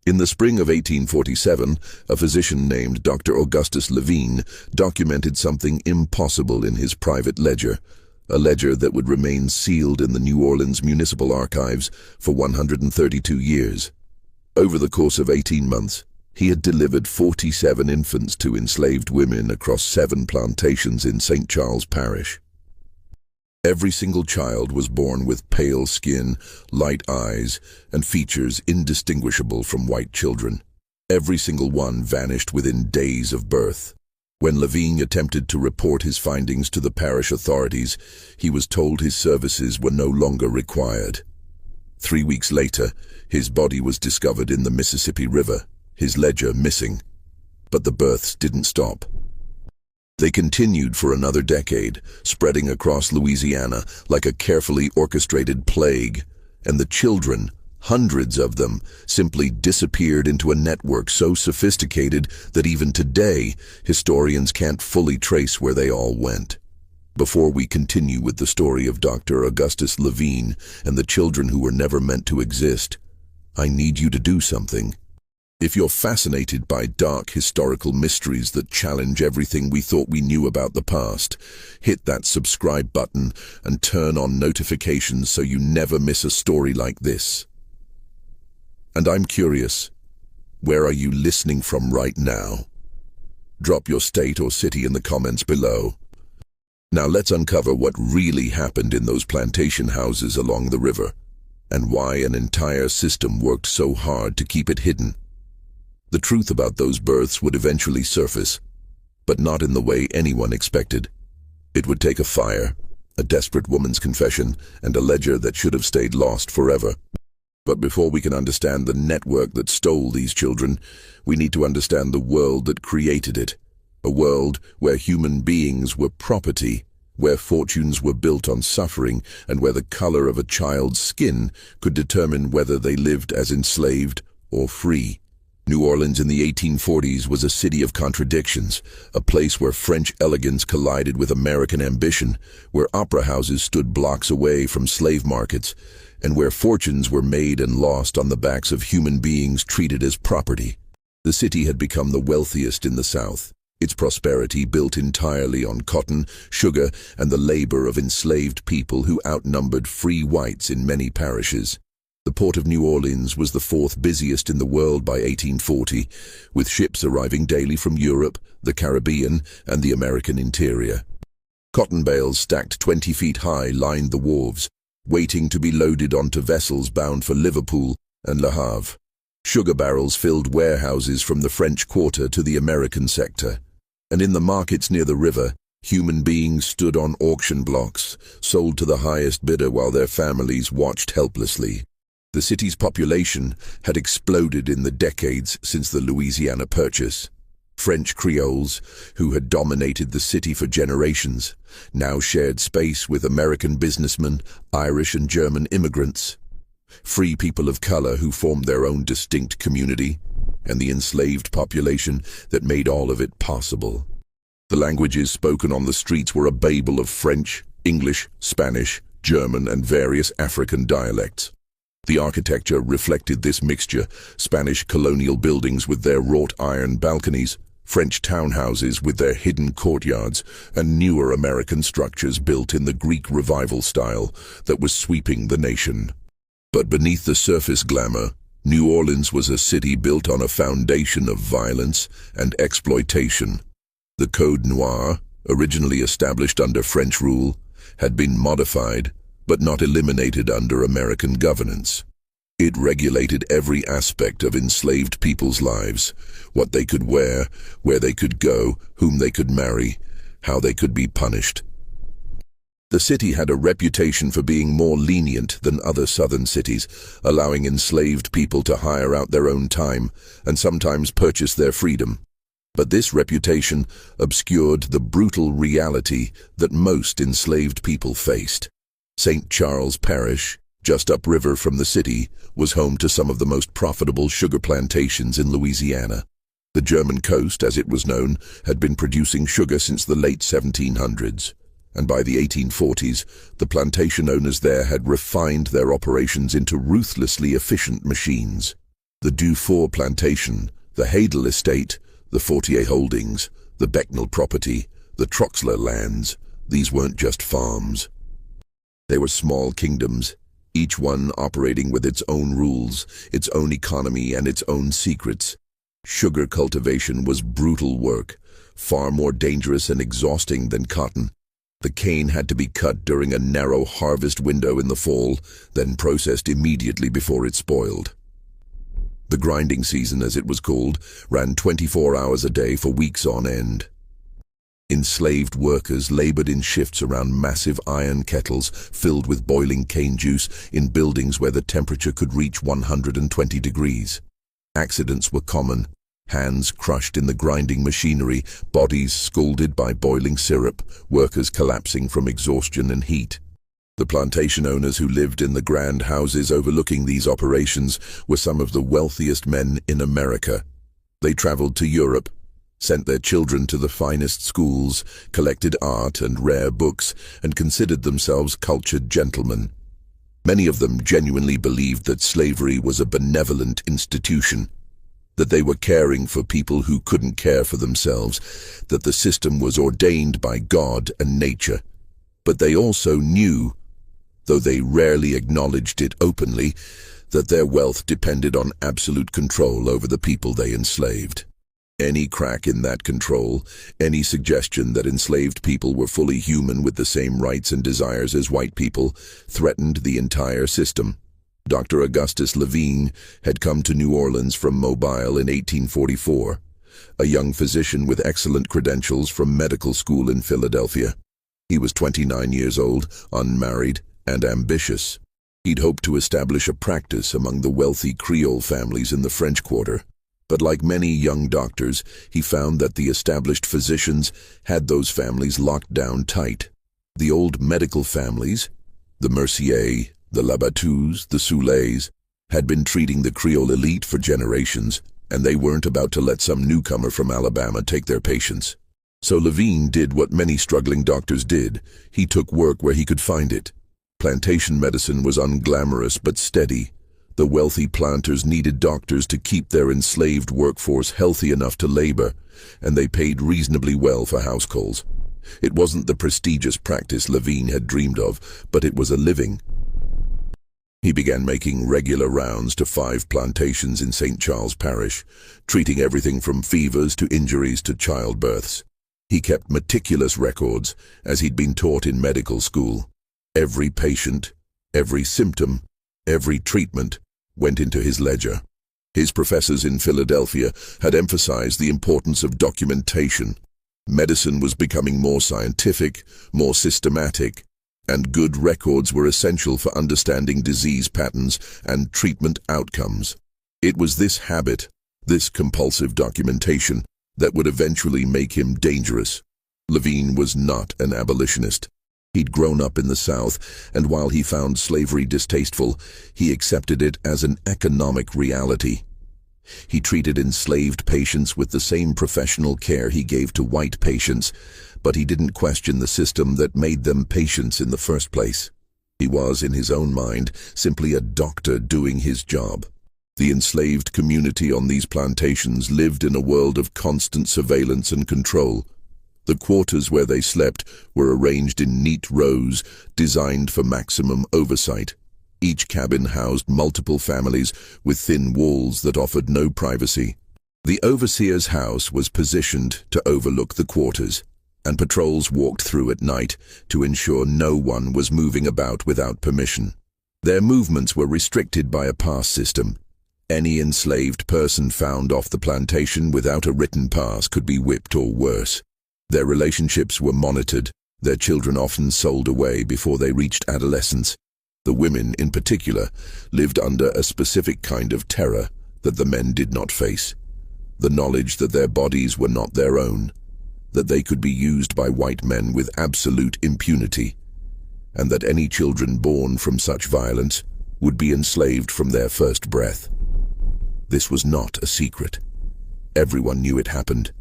In the spring of 1847, a physician named Dr. Augustus Levine documented something impossible in his private ledger, a ledger that would remain sealed in the New Orleans Municipal Archives for 132 years. Over the course of 18 months, he had delivered 47 infants to enslaved women across 7 plantations in St. Charles Parish. Every single child was born with pale skin, light eyes, and features indistinguishable from white children. Every single one vanished within days of birth. When Levine attempted to report his findings to the parish authorities, he was told his services were no longer required. 3 weeks later, his body was discovered in the Mississippi River, his ledger missing. But the births didn't stop. They continued for another decade, spreading across Louisiana like a carefully orchestrated plague, and the children, hundreds of them, simply disappeared into a network so sophisticated that even today, historians can't fully trace where they all went. Before we continue with the story of Dr. Augustus Levine and the children who were never meant to exist, I need you to do something. If you're fascinated by dark historical mysteries that challenge everything we thought we knew about the past, hit that subscribe button and turn on notifications so you never miss a story like this. And I'm curious, where are you listening from right now? Drop your state or city in the comments below. Now let's uncover what really happened in those plantation houses along the river, and why an entire system worked so hard to keep it hidden. The truth about those births would eventually surface, but not in the way anyone expected. It would take a fire, a desperate woman's confession, and a ledger that should have stayed lost forever. But before we can understand the network that stole these children, we need to understand the world that created it. A world where human beings were property, where fortunes were built on suffering, and where the color of a child's skin could determine whether they lived as enslaved or free. New Orleans in the 1840s was a city of contradictions, a place where French elegance collided with American ambition, where opera houses stood blocks away from slave markets, and where fortunes were made and lost on the backs of human beings treated as property. The city had become the wealthiest in the South, its prosperity built entirely on cotton, sugar, and the labor of enslaved people who outnumbered free whites in many parishes. The port of New Orleans was the 4th busiest in the world by 1840, with ships arriving daily from Europe, the Caribbean, and the American interior. Cotton bales stacked 20 feet high lined the wharves, waiting to be loaded onto vessels bound for Liverpool and Le Havre. Sugar barrels filled warehouses from the French Quarter to the American sector. And in the markets near the river, human beings stood on auction blocks, sold to the highest bidder while their families watched helplessly. The city's population had exploded in the decades since the Louisiana Purchase. French Creoles, who had dominated the city for generations, now shared space with American businessmen, Irish and German immigrants, free people of color who formed their own distinct community, and the enslaved population that made all of it possible. The languages spoken on the streets were a babel of French, English, Spanish, German, and various African dialects. The architecture reflected this mixture: Spanish colonial buildings with their wrought iron balconies, French townhouses with their hidden courtyards, and newer American structures built in the Greek Revival style that was sweeping the nation. But beneath the surface glamour, New Orleans was a city built on a foundation of violence and exploitation. The Code Noir, originally established under French rule, had been modified but not eliminated under American governance. It regulated every aspect of enslaved people's lives: what they could wear, where they could go, whom they could marry, how they could be punished. The city had a reputation for being more lenient than other southern cities, allowing enslaved people to hire out their own time and sometimes purchase their freedom. But this reputation obscured the brutal reality that most enslaved people faced. St. Charles Parish, just upriver from the city, was home to some of the most profitable sugar plantations in Louisiana. The German coast, as it was known, had been producing sugar since the late 1700s, and by the 1840s, the plantation owners there had refined their operations into ruthlessly efficient machines. The Dufour plantation, the Hadel estate, the Fortier holdings, the Becknell property, the Troxler lands, these weren't just farms. They were small kingdoms, each one operating with its own rules, its own economy, and its own secrets. Sugar cultivation was brutal work, far more dangerous and exhausting than cotton. The cane had to be cut during a narrow harvest window in the fall, then processed immediately before it spoiled. The grinding season, as it was called, ran 24 hours a day for weeks on end. Enslaved workers labored in shifts around massive iron kettles filled with boiling cane juice in buildings where the temperature could reach 120 degrees. Accidents were common. Hands crushed in the grinding machinery, bodies scalded by boiling syrup, workers collapsing from exhaustion and heat. The plantation owners who lived in the grand houses overlooking these operations were some of the wealthiest men in America. They traveled to Europe, sent their children to the finest schools, collected art and rare books, and considered themselves cultured gentlemen. Many of them genuinely believed that slavery was a benevolent institution, that they were caring for people who couldn't care for themselves, that the system was ordained by God and nature. But they also knew, though they rarely acknowledged it openly, that their wealth depended on absolute control over the people they enslaved. Any crack in that control, any suggestion that enslaved people were fully human with the same rights and desires as white people, threatened the entire system. Dr. Augustus Levine had come to New Orleans from Mobile in 1844, a young physician with excellent credentials from medical school in Philadelphia. He was 29 years old, unmarried, and ambitious. He'd hoped to establish a practice among the wealthy Creole families in the French Quarter. But like many young doctors, he found that the established physicians had those families locked down tight. The old medical families, the Mercier, the Labattus, the Soulets, had been treating the Creole elite for generations, and they weren't about to let some newcomer from Alabama take their patients. So Levine did what many struggling doctors did. He took work where he could find it. Plantation medicine was unglamorous but steady. The wealthy planters needed doctors to keep their enslaved workforce healthy enough to labor, and they paid reasonably well for house calls. It wasn't the prestigious practice Levine had dreamed of, but it was a living. He began making regular rounds to 5 plantations in St. Charles Parish, treating everything from fevers to injuries to childbirths. He kept meticulous records, as he'd been taught in medical school. Every patient, every symptom, every treatment went into his ledger. His professors in Philadelphia had emphasized the importance of documentation. Medicine was becoming more scientific, more systematic, and good records were essential for understanding disease patterns and treatment outcomes. It was this habit, this compulsive documentation, that would eventually make him dangerous. Levine was not an abolitionist. He'd grown up in the South, and while he found slavery distasteful, he accepted it as an economic reality. He treated enslaved patients with the same professional care he gave to white patients, but he didn't question the system that made them patients in the first place. He was, in his own mind, simply a doctor doing his job. The enslaved community on these plantations lived in a world of constant surveillance and control. The quarters where they slept were arranged in neat rows, designed for maximum oversight. Each cabin housed multiple families with thin walls that offered no privacy. The overseer's house was positioned to overlook the quarters, and patrols walked through at night to ensure no one was moving about without permission. Their movements were restricted by a pass system. Any enslaved person found off the plantation without a written pass could be whipped or worse. Their relationships were monitored, their children often sold away before they reached adolescence. The women, in particular, lived under a specific kind of terror that the men did not face. The knowledge that their bodies were not their own, that they could be used by white men with absolute impunity, and that any children born from such violence would be enslaved from their first breath. This was not a secret. Everyone knew it happened.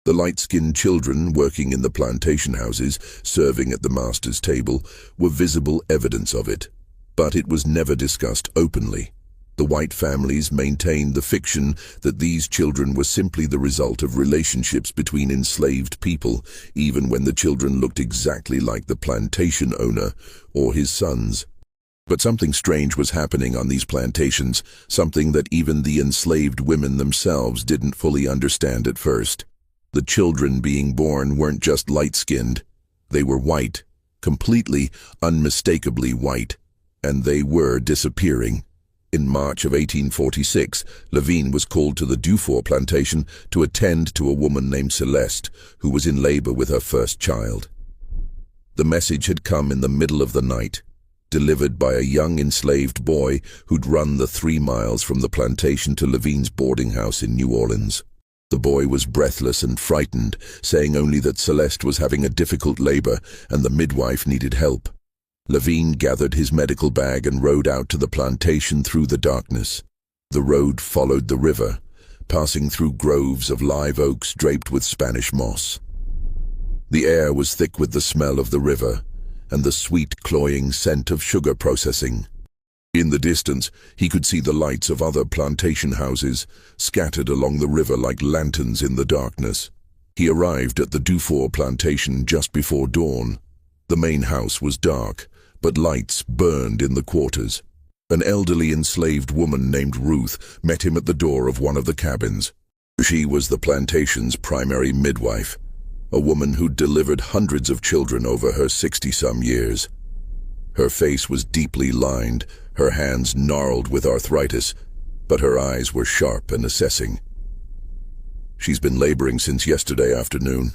The light-skinned children working in the plantation houses, serving at the master's table, were visible evidence of it, but it was never discussed openly. The white families maintained the fiction that these children were simply the result of relationships between enslaved people, even when the children looked exactly like the plantation owner or his sons. But something strange was happening on these plantations, something that even the enslaved women themselves didn't fully understand at first. The children being born weren't just light-skinned. They were white, completely, unmistakably white, and they were disappearing. In March of 1846, Levine was called to the Dufour plantation to attend to a woman named Celeste, who was in labor with her first child. The message had come in the middle of the night, delivered by a young enslaved boy who'd run the 3 miles from the plantation to Levine's boarding house in New Orleans. The boy was breathless and frightened, saying only that Celeste was having a difficult labor and the midwife needed help. Levine gathered his medical bag and rode out to the plantation through the darkness. The road followed the river, passing through groves of live oaks draped with Spanish moss. The air was thick with the smell of the river and the sweet, cloying scent of sugar processing. In the distance, he could see the lights of other plantation houses, scattered along the river like lanterns in the darkness. He arrived at the Dufour plantation just before dawn. The main house was dark, but lights burned in the quarters. An elderly enslaved woman named Ruth met him at the door of one of the cabins. She was the plantation's primary midwife, a woman who'd delivered hundreds of children over her 60-some years. Her face was deeply lined, her hands gnarled with arthritis, but her eyes were sharp and assessing. "She's been laboring since yesterday afternoon,"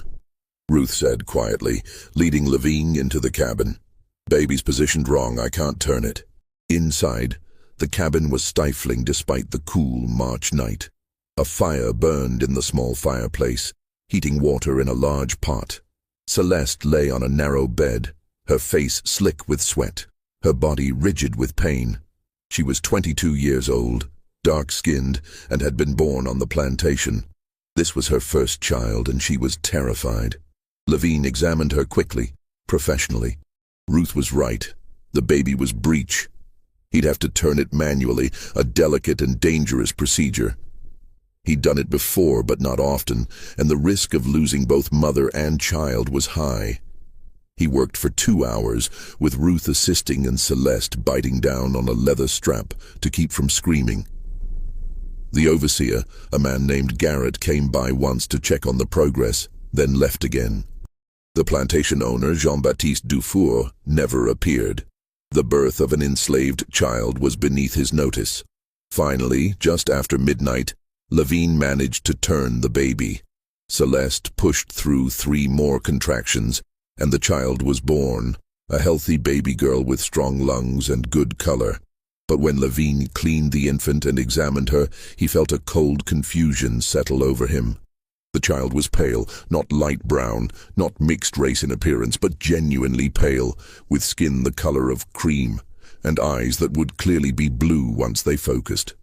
Ruth said quietly, leading Levine into the cabin. "Baby's positioned wrong, I can't turn it." Inside, the cabin was stifling despite the cool March night. A fire burned in the small fireplace, heating water in a large pot. Celeste lay on a narrow bed, her face slick with sweat, her body rigid with pain. She was 22 years old, dark-skinned, and had been born on the plantation. This was her first child, and she was terrified. Levine examined her quickly, professionally. Ruth was right. The baby was breech. He'd have to turn it manually, a delicate and dangerous procedure. He'd done it before, but not often, and the risk of losing both mother and child was high. He worked for 2 hours, with Ruth assisting and Celeste biting down on a leather strap to keep from screaming. The overseer, a man named Garrett, came by once to check on the progress, then left again. The plantation owner, Jean-Baptiste Dufour, never appeared. The birth of an enslaved child was beneath his notice. Finally, just after midnight, Levine managed to turn the baby. Celeste pushed through 3 more contractions, and the child was born, a healthy baby girl with strong lungs and good color. But when Levine cleaned the infant and examined her, he felt a cold confusion settle over him. The child was pale, not light brown, not mixed race in appearance, but genuinely pale, with skin the color of cream, and eyes that would clearly be blue once they focused.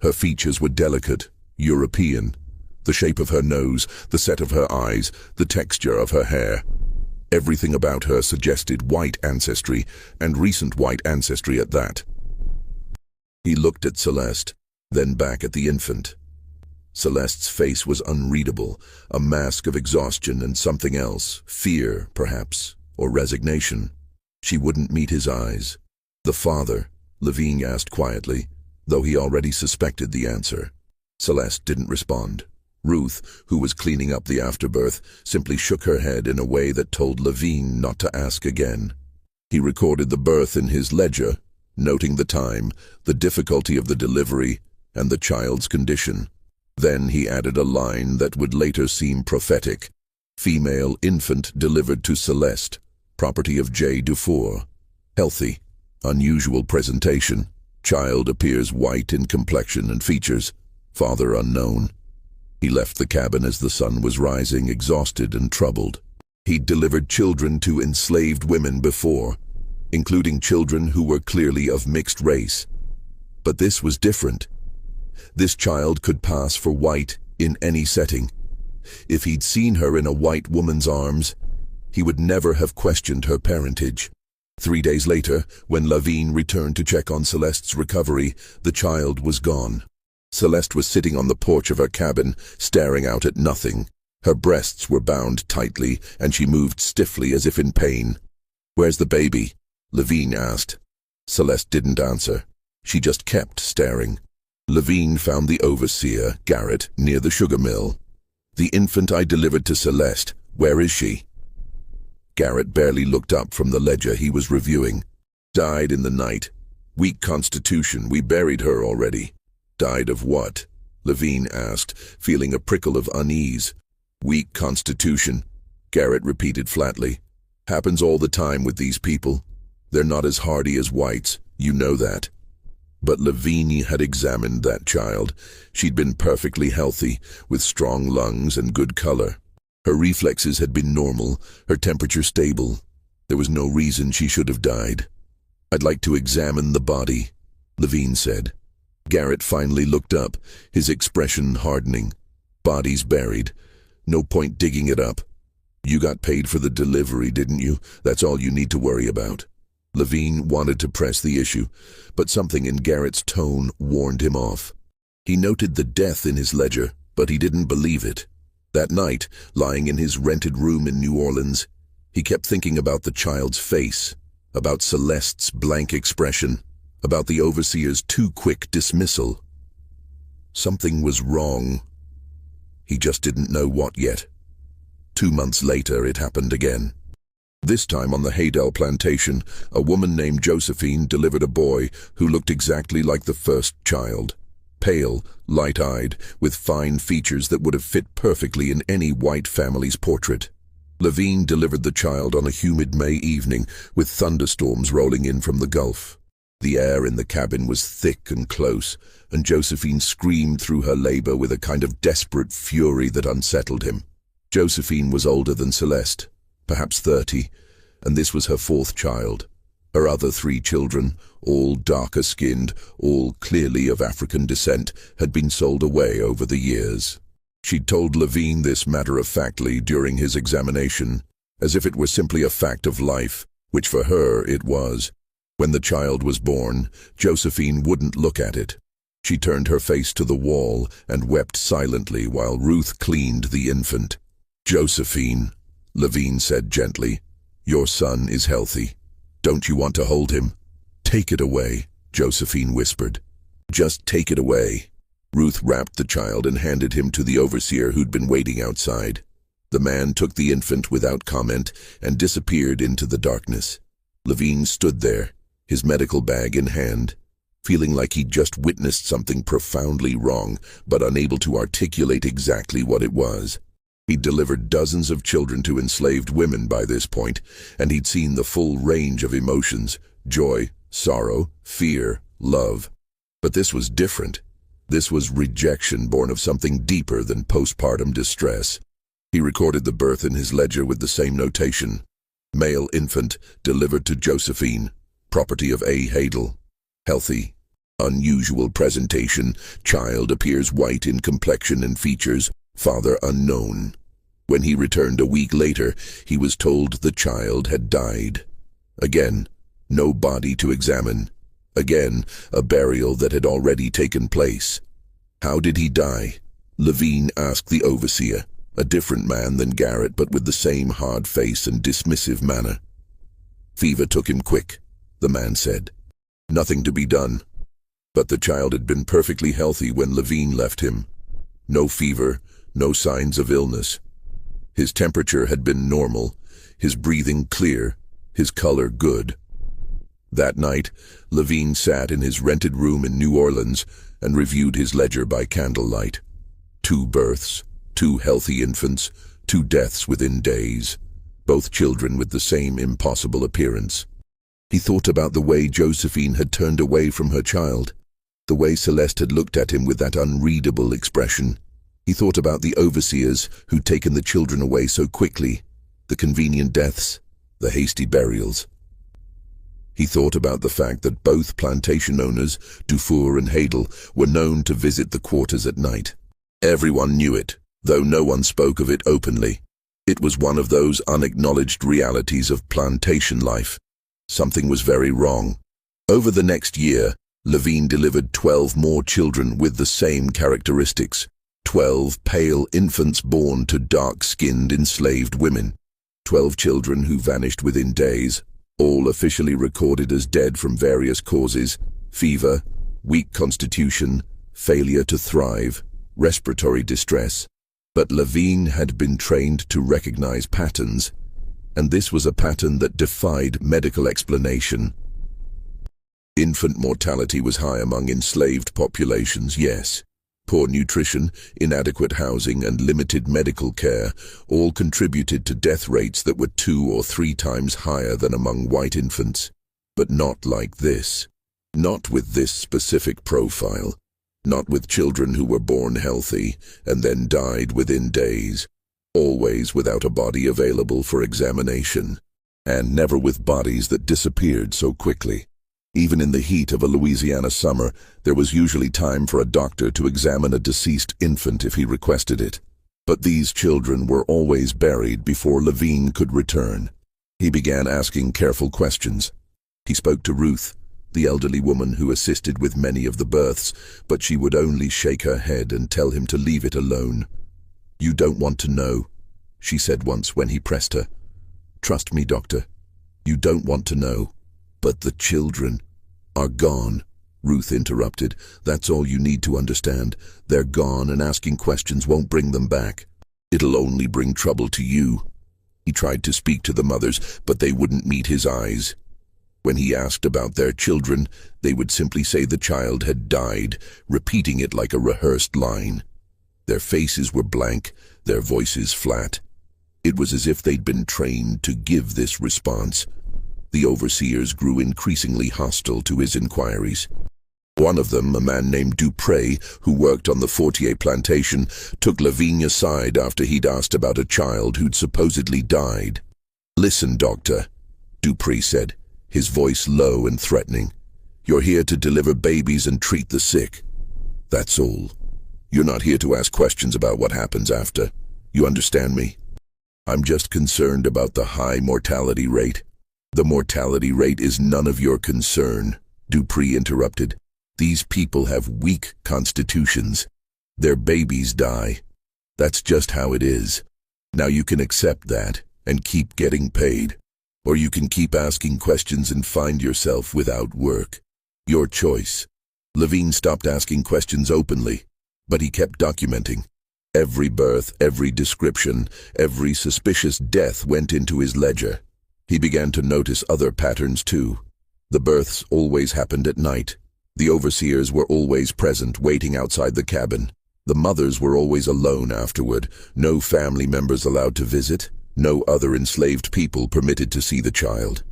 Her features were delicate, European. The shape of her nose, the set of her eyes, the texture of her hair. Everything about her suggested white ancestry, and recent white ancestry at that. He looked at Celeste, then back at the infant. Celeste's face was unreadable, a mask of exhaustion and something else, fear, perhaps, or resignation. She wouldn't meet his eyes. "The father?" Levine asked quietly, though he already suspected the answer. Celeste didn't respond. Ruth, who was cleaning up the afterbirth, simply shook her head in a way that told Levine not to ask again. He recorded the birth in his ledger, noting the time, the difficulty of the delivery, and the child's condition. Then he added a line that would later seem prophetic. "Female infant delivered to Celeste, property of J. Dufour. Healthy. Unusual presentation. Child appears white in complexion and features. Father unknown." He left the cabin as the sun was rising, exhausted and troubled. He'd delivered children to enslaved women before, including children who were clearly of mixed race. But this was different. This child could pass for white in any setting. If he'd seen her in a white woman's arms, he would never have questioned her parentage. 3 days later, when Lavigne returned to check on Celeste's recovery, the child was gone. Celeste was sitting on the porch of her cabin, staring out at nothing. Her breasts were bound tightly, and she moved stiffly as if in pain. "Where's the baby?" Lavigne asked. Celeste didn't answer. She just kept staring. Lavigne found the overseer, Garrett, near the sugar mill. "The infant I delivered to Celeste, where is she?" Garrett barely looked up from the ledger he was reviewing. "Died in the night. Weak constitution, we buried her already." "Died of what?" Lavigne asked, feeling a prickle of unease. "Weak constitution," Garrett repeated flatly. "Happens all the time with these people. They're not as hardy as whites, you know that." But Lavigne had examined that child. She'd been perfectly healthy, with strong lungs and good color. Her reflexes had been normal, her temperature stable. There was no reason she should have died. "I'd like to examine the body," Lavigne said. Garrett finally looked up, his expression hardening. "Body's buried. No point digging it up. You got paid for the delivery, didn't you? That's all you need to worry about." Lavigne wanted to press the issue, but something in Garrett's tone warned him off. He noted the death in his ledger, but he didn't believe it. That night, lying in his rented room in New Orleans, he kept thinking about the child's face, about Celeste's blank expression, about the overseer's too quick dismissal. Something was wrong. He just didn't know what yet. 2 months later, it happened again. This time on the Haydell plantation, a woman named Josephine delivered a boy who looked exactly like the first child. Pale, light-eyed, with fine features that would have fit perfectly in any white family's portrait. Lavigne delivered the child on a humid May evening, with thunderstorms rolling in from the Gulf. The air in the cabin was thick and close, and Josephine screamed through her labor with a kind of desperate fury that unsettled him. Josephine was older than Celeste, perhaps 30, and this was her 4th child. Her other 3 children, all darker-skinned, all clearly of African descent, had been sold away over the years. She'd told Lavigne this matter-of-factly during his examination, as if it were simply a fact of life, which for her it was. When the child was born, Josephine wouldn't look at it. She turned her face to the wall and wept silently while Ruth cleaned the infant. "Josephine," Lavigne said gently, "your son is healthy. Don't you want to hold him?" "Take it away," Josephine whispered. "Just take it away." Ruth wrapped the child and handed him to the overseer who'd been waiting outside. The man took the infant without comment and disappeared into the darkness. Lavigne stood there, his medical bag in hand, feeling like he'd just witnessed something profoundly wrong, but unable to articulate exactly what it was. He'd delivered dozens of children to enslaved women by this point, and he'd seen the full range of emotions: joy, sorrow, fear, love. But this was different. This was rejection born of something deeper than postpartum distress. He recorded the birth in his ledger with the same notation: male infant delivered to Josephine, property of A. Haydell. Healthy. Unusual presentation. Child appears white in complexion and features. Father unknown. When he returned a week later, he was told the child had died. Again, no body to examine. Again, a burial that had already taken place. How did he die? Lavigne asked the overseer, a different man than Garrett, but with the same hard face and dismissive manner. Fever took him quick, the man said. Nothing to be done. But the child had been perfectly healthy when Lavigne left him. No fever, no signs of illness. His temperature had been normal, his breathing clear, his color good. That night, Lavigne sat in his rented room in New Orleans and reviewed his ledger by candlelight. 2 births, 2 healthy infants, 2 deaths within days, both children with the same impossible appearance. He thought about the way Josephine had turned away from her child, the way Celeste had looked at him with that unreadable expression. He thought about the overseers who'd taken the children away so quickly, the convenient deaths, the hasty burials. He thought about the fact that both plantation owners, Dufour and Haydell, were known to visit the quarters at night. Everyone knew it, though no one spoke of it openly. It was one of those unacknowledged realities of plantation life. Something was very wrong. Over the next year, Levine delivered 12 more children with the same characteristics. 12 pale infants born to dark-skinned enslaved women. 12 children who vanished within days, all officially recorded as dead from various causes: fever, weak constitution, failure to thrive, respiratory distress. But Levine had been trained to recognize patterns, and this was a pattern that defied medical explanation. Infant mortality was high among enslaved populations, yes. Poor nutrition, inadequate housing, and limited medical care all contributed to death rates that were 2 or 3 times higher than among white infants. But not like this. Not with this specific profile. Not with children who were born healthy and then died within days. Always without a body available for examination. And never with bodies that disappeared so quickly. Even in the heat of a Louisiana summer, there was usually time for a doctor to examine a deceased infant if he requested it. But these children were always buried before Levine could return. He began asking careful questions. He spoke to Ruth, the elderly woman who assisted with many of the births, but she would only shake her head and tell him to leave it alone. "You don't want to know," she said once when he pressed her. "Trust me, doctor. You don't want to know." "But the children are gone," Ruth interrupted. "That's all you need to understand. They're gone, and asking questions won't bring them back. It'll only bring trouble to you." He tried to speak to the mothers, but they wouldn't meet his eyes. When he asked about their children, they would simply say the child had died, repeating it like a rehearsed line. Their faces were blank, their voices flat. It was as if they'd been trained to give this response. The overseers grew increasingly hostile to his inquiries. One of them, a man named Dupré, who worked on the Fortier plantation, took Levine aside after he'd asked about a child who'd supposedly died. "Listen, doctor," Dupré said, his voice low and threatening. "You're here to deliver babies and treat the sick. That's all. You're not here to ask questions about what happens after. You understand me? I'm just concerned about the high mortality rate." "The mortality rate is none of your concern," Dupré interrupted. "These people have weak constitutions. Their babies die. That's just how it is. Now you can accept that and keep getting paid. Or you can keep asking questions and find yourself without work. Your choice." Levine stopped asking questions openly, but he kept documenting. Every birth, every description, every suspicious death went into his ledger. He began to notice other patterns too. The births always happened at night. The overseers were always present, waiting outside the cabin. The mothers were always alone afterward, no family members allowed to visit, no other enslaved people permitted to see the child.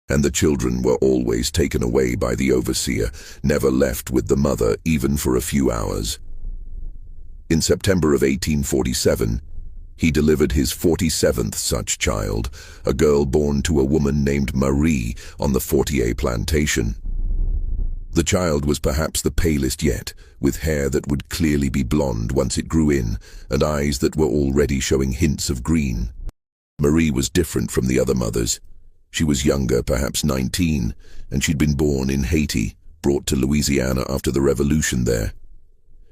And the children were always taken away by the overseer, never left with the mother even for a few hours. In September of 1847, he delivered his 47th such child, a girl born to a woman named Marie on the Fortier plantation. The child was perhaps the palest yet, with hair that would clearly be blonde once it grew in, and eyes that were already showing hints of green. Marie was different from the other mothers. She was younger, perhaps 19, and she'd been born in Haiti, brought to Louisiana after the revolution there.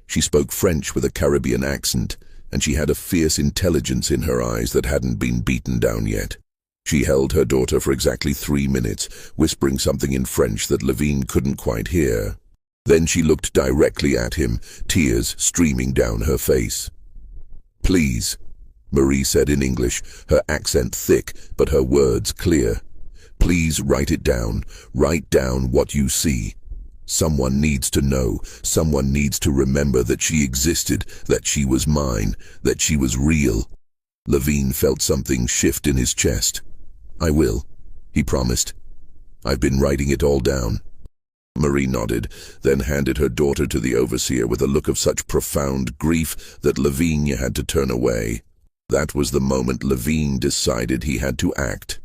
She spoke French with a Caribbean accent, and she had a fierce intelligence in her eyes that hadn't been beaten down yet. She held her daughter for exactly 3 minutes, whispering something in French that Levine couldn't quite hear. Then she looked directly at him, tears streaming down her face. "Please," Marie said in English, her accent thick but her words clear. "Please write it down. Write down what you see. Someone needs to know. Someone needs to remember that she existed, that she was mine, that she was real." Levine felt something shift in his chest. "I will," he promised. "I've been writing it all down." Marie nodded, then handed her daughter to the overseer with a look of such profound grief that Levine had to turn away. That was the moment Levine decided he had to act.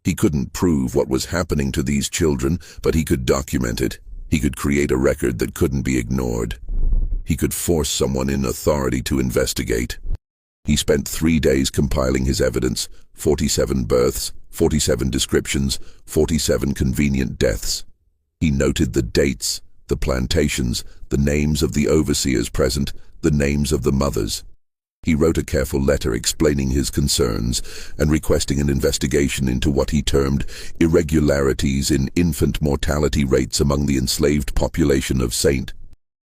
He couldn't prove what was happening to these children, but he could document it. He could create a record that couldn't be ignored. He could force someone in authority to investigate. He spent 3 days compiling his evidence: 47 births, 47 descriptions, 47 convenient deaths. He noted the dates, the plantations, the names of the overseers present, the names of the mothers. He wrote a careful letter explaining his concerns and requesting an investigation into what he termed irregularities in infant mortality rates among the enslaved population of St.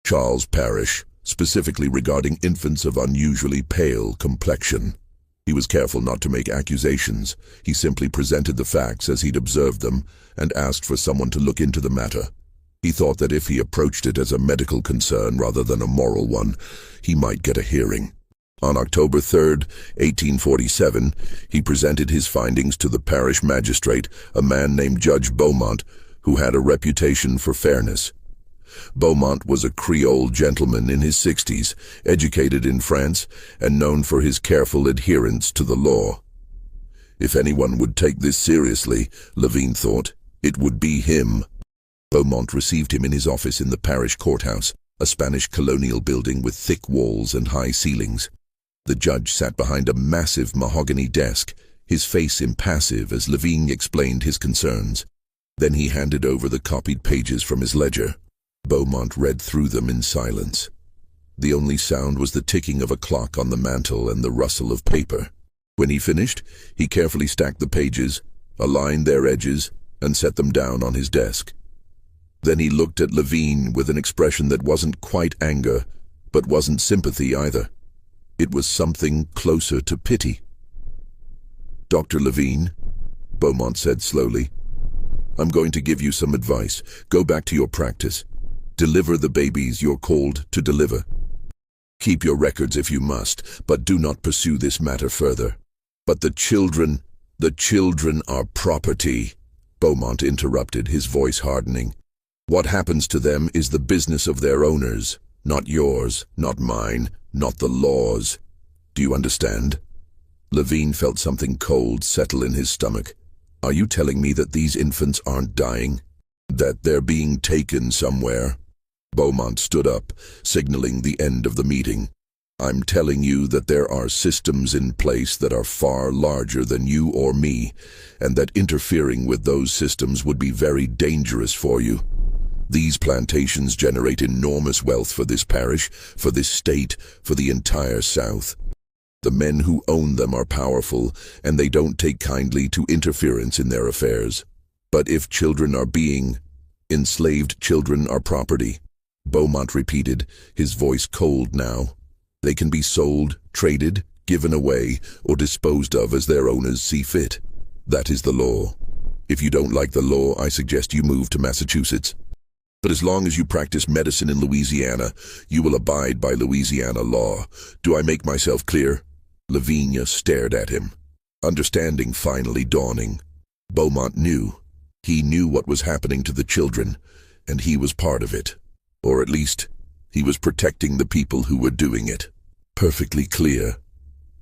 Charles Parish, specifically regarding infants of unusually pale complexion. He was careful not to make accusations. He simply presented the facts as he'd observed them and asked for someone to look into the matter. He thought that if he approached it as a medical concern rather than a moral one, he might get a hearing. On October 3, 1847, he presented his findings to the parish magistrate, a man named Judge Beaumont, who had a reputation for fairness. Beaumont was a Creole gentleman in his 60s, educated in France, and known for his careful adherence to the law. If anyone would take this seriously, Levine thought, it would be him. Beaumont received him in his office in the parish courthouse, a Spanish colonial building with thick walls and high ceilings. The judge sat behind a massive mahogany desk, his face impassive as Levine explained his concerns. Then he handed over the copied pages from his ledger. Beaumont read through them in silence. The only sound was the ticking of a clock on the mantel and the rustle of paper. When he finished, he carefully stacked the pages, aligned their edges, and set them down on his desk. Then he looked at Levine with an expression that wasn't quite anger, but wasn't sympathy either. It was something closer to pity. "Dr. Levine," Beaumont said slowly, "I'm going to give you some advice. Go back to your practice. Deliver the babies you're called to deliver. Keep your records if you must, but do not pursue this matter further. But the children are property," Beaumont interrupted, his voice hardening. "What happens to them is the business of their owners, not yours, not mine, not the law's. Do you understand?" Levine felt something cold settle in his stomach. "Are you telling me that these infants aren't dying? That they're being taken somewhere?" Beaumont stood up, signaling the end of the meeting. "I'm telling you that there are systems in place that are far larger than you or me, and that interfering with those systems would be very dangerous for you. These plantations generate enormous wealth for this parish, for this state, for the entire South. The men who own them are powerful, and they don't take kindly to interference in their affairs. But if children are being enslaved, children are property," Beaumont repeated, his voice cold now. "They can be sold, traded, given away, or disposed of as their owners see fit. That is the law. If you don't like the law, I suggest you move to Massachusetts. But as long as you practice medicine in Louisiana, you will abide by Louisiana law. Do I make myself clear?" Lavinia stared at him, understanding finally dawning. Beaumont knew. He knew what was happening to the children, and he was part of it. Or at least, he was protecting the people who were doing it. "Perfectly clear,"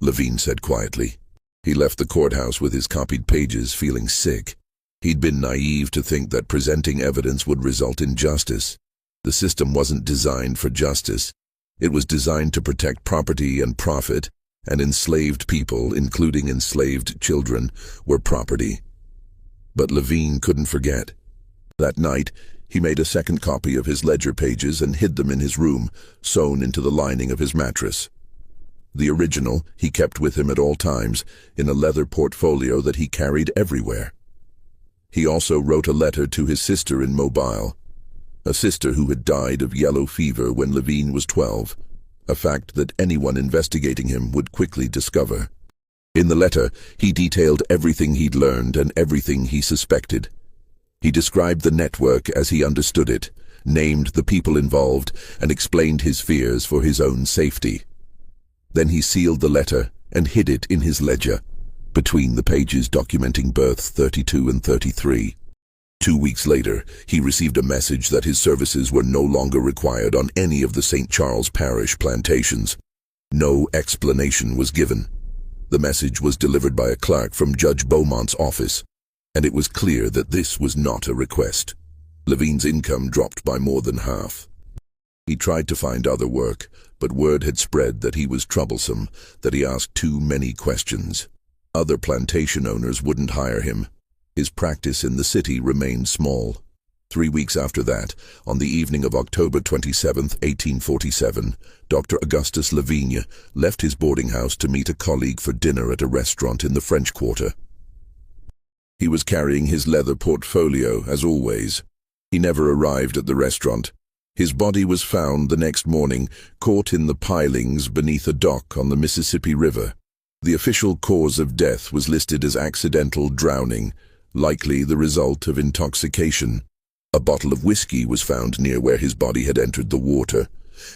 Levine said quietly. He left the courthouse with his copied pages, feeling sick. He'd been naive to think that presenting evidence would result in justice. The system wasn't designed for justice. It was designed to protect property and profit, and enslaved people, including enslaved children, were property. But Levine couldn't forget. That night, he made a second copy of his ledger pages and hid them in his room, sewn into the lining of his mattress. The original he kept with him at all times, in a leather portfolio that he carried everywhere. He also wrote a letter to his sister in Mobile, a sister who had died of yellow fever when Levine was 12, a fact that anyone investigating him would quickly discover. In the letter, he detailed everything he'd learned and everything he suspected. He described the network as he understood it, named the people involved, and explained his fears for his own safety. Then he sealed the letter and hid it in his ledger, between the pages documenting births 32 and 33. 2 weeks later, he received a message that his services were no longer required on any of the St. Charles Parish plantations. No explanation was given. The message was delivered by a clerk from Judge Beaumont's office, and it was clear that this was not a request. Levine's income dropped by more than half. He tried to find other work, but word had spread that he was troublesome, that he asked too many questions. Other plantation owners wouldn't hire him. His practice in the city remained small. 3 weeks after that, on the evening of October 27, 1847, Dr. Augustus Lavigne left his boarding house to meet a colleague for dinner at a restaurant in the French Quarter. He was carrying his leather portfolio, as always. He never arrived at the restaurant. His body was found the next morning, caught in the pilings beneath a dock on the Mississippi River. The official cause of death was listed as accidental drowning, likely the result of intoxication. A bottle of whiskey was found near where his body had entered the water,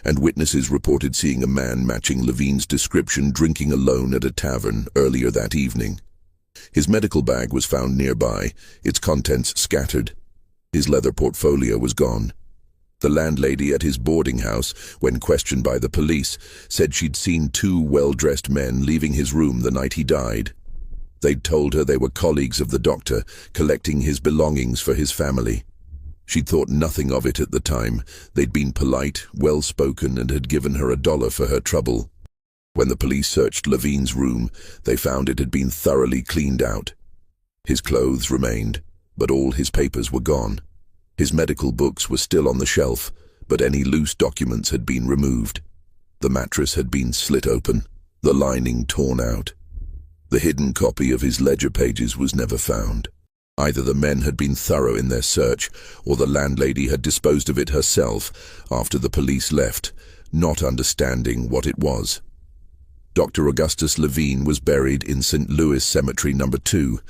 and witnesses reported seeing a man matching Lavigne's description drinking alone at a tavern earlier that evening. His medical bag was found nearby, its contents scattered. His leather portfolio was gone. The landlady at his boarding house, when questioned by the police, said she'd seen 2 well-dressed men leaving his room the night he died. They'd told her they were colleagues of the doctor, collecting his belongings for his family. She'd thought nothing of it at the time. They'd been polite, well-spoken, and had given her $1 for her trouble. When the police searched Lavigne's room, they found it had been thoroughly cleaned out. His clothes remained, but all his papers were gone. His medical books were still on the shelf, but any loose documents had been removed. The mattress had been slit open, the lining torn out. The hidden copy of his ledger pages was never found. Either the men had been thorough in their search, or the landlady had disposed of it herself after the police left, not understanding what it was. Dr. Augustus Lavigne was buried in St. Louis Cemetery No. 2,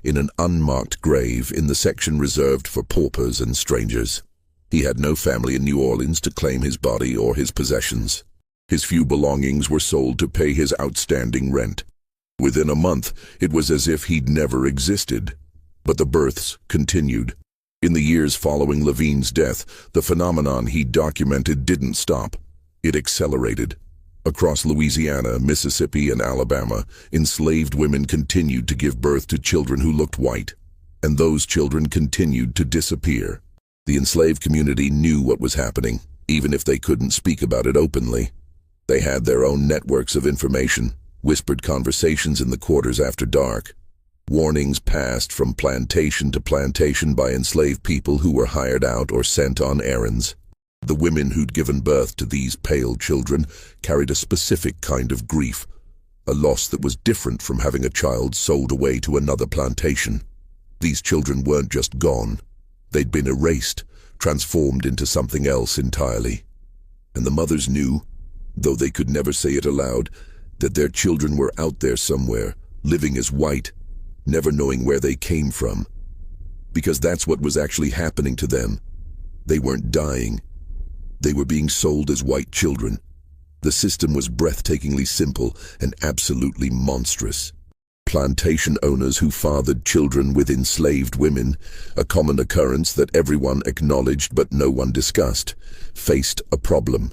in an unmarked grave in the section reserved for paupers and strangers. He had no family in New Orleans to claim his body or his possessions. His few belongings were sold to pay his outstanding rent. Within a month, it was as if he'd never existed. But the births continued. In the years following Lavigne's death, the phenomenon he documented didn't stop. It accelerated. Across Louisiana, Mississippi, and Alabama, enslaved women continued to give birth to children who looked white, and those children continued to disappear. The enslaved community knew what was happening, even if they couldn't speak about it openly. They had their own networks of information, whispered conversations in the quarters after dark. Warnings passed from plantation to plantation by enslaved people who were hired out or sent on errands. The women who'd given birth to these pale children carried a specific kind of grief, a loss that was different from having a child sold away to another plantation. These children weren't just gone. They'd been erased, transformed into something else entirely. And the mothers knew, though they could never say it aloud, that their children were out there somewhere, living as white, never knowing where they came from. Because that's what was actually happening to them. They weren't dying. They were being sold as white children. The system was breathtakingly simple and absolutely monstrous. Plantation owners who fathered children with enslaved women, a common occurrence that everyone acknowledged but no one discussed, faced a problem.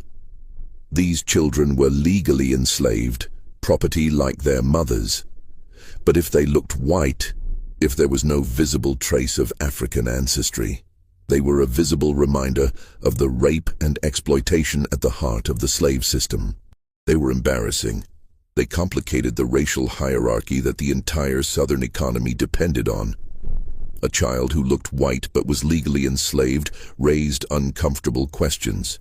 These children were legally enslaved, property like their mothers. But if they looked white, if there was no visible trace of African ancestry, they were a visible reminder of the rape and exploitation at the heart of the slave system. They were embarrassing. They complicated the racial hierarchy that the entire Southern economy depended on. A child who looked white but was legally enslaved raised uncomfortable questions.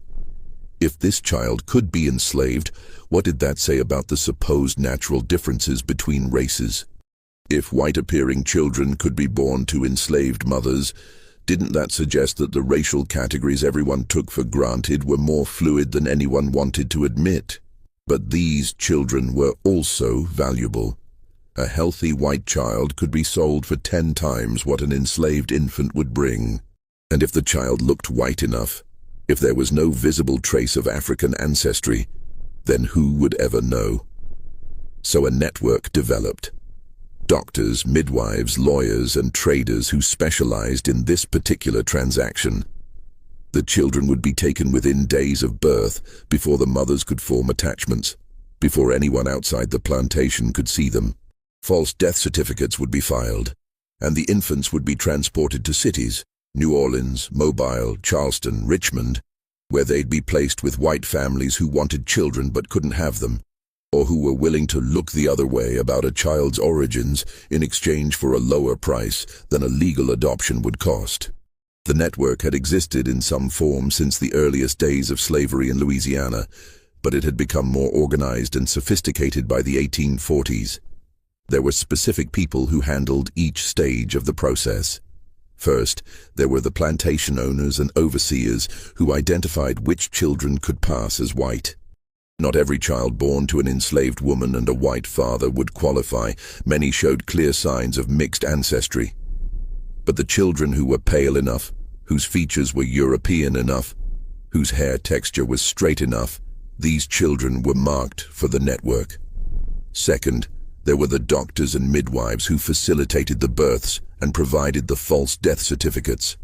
If this child could be enslaved, what did that say about the supposed natural differences between races? If white-appearing children could be born to enslaved mothers, didn't that suggest that the racial categories everyone took for granted were more fluid than anyone wanted to admit? But these children were also valuable. A healthy white child could be sold for 10 times what an enslaved infant would bring. And if the child looked white enough, if there was no visible trace of African ancestry, then who would ever know? So a network developed. Doctors, midwives, lawyers, and traders who specialized in this particular transaction. The children would be taken within days of birth, before the mothers could form attachments, before anyone outside the plantation could see them. False death certificates would be filed, and the infants would be transported to cities, New Orleans, Mobile, Charleston, Richmond, where they'd be placed with white families who wanted children but couldn't have them, or who were willing to look the other way about a child's origins in exchange for a lower price than a legal adoption would cost. The network had existed in some form since the earliest days of slavery in Louisiana, but it had become more organized and sophisticated by the 1840s. There were specific people who handled each stage of the process. First, there were the plantation owners and overseers who identified which children could pass as white. Not every child born to an enslaved woman and a white father would qualify. Many showed clear signs of mixed ancestry. But the children who were pale enough, whose features were European enough, whose hair texture was straight enough, these children were marked for the network. Second, there were the doctors and midwives who facilitated the births and provided the false death certificates.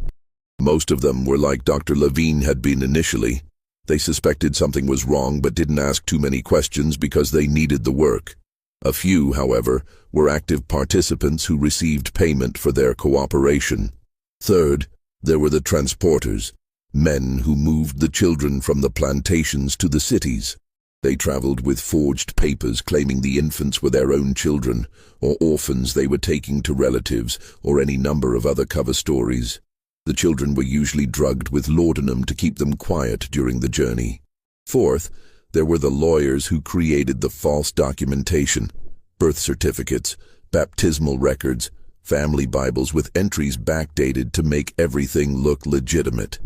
Most of them were like Dr. Levine had been initially. They suspected something was wrong but didn't ask too many questions because they needed the work. A few, however, were active participants who received payment for their cooperation. Third, there were the transporters, men who moved the children from the plantations to the cities. They traveled with forged papers claiming the infants were their own children, or orphans they were taking to relatives, or any number of other cover stories. The children were usually drugged with laudanum to keep them quiet during the journey. Fourth, there were the lawyers who created the false documentation, birth certificates, baptismal records, family Bibles with entries backdated to make everything look legitimate.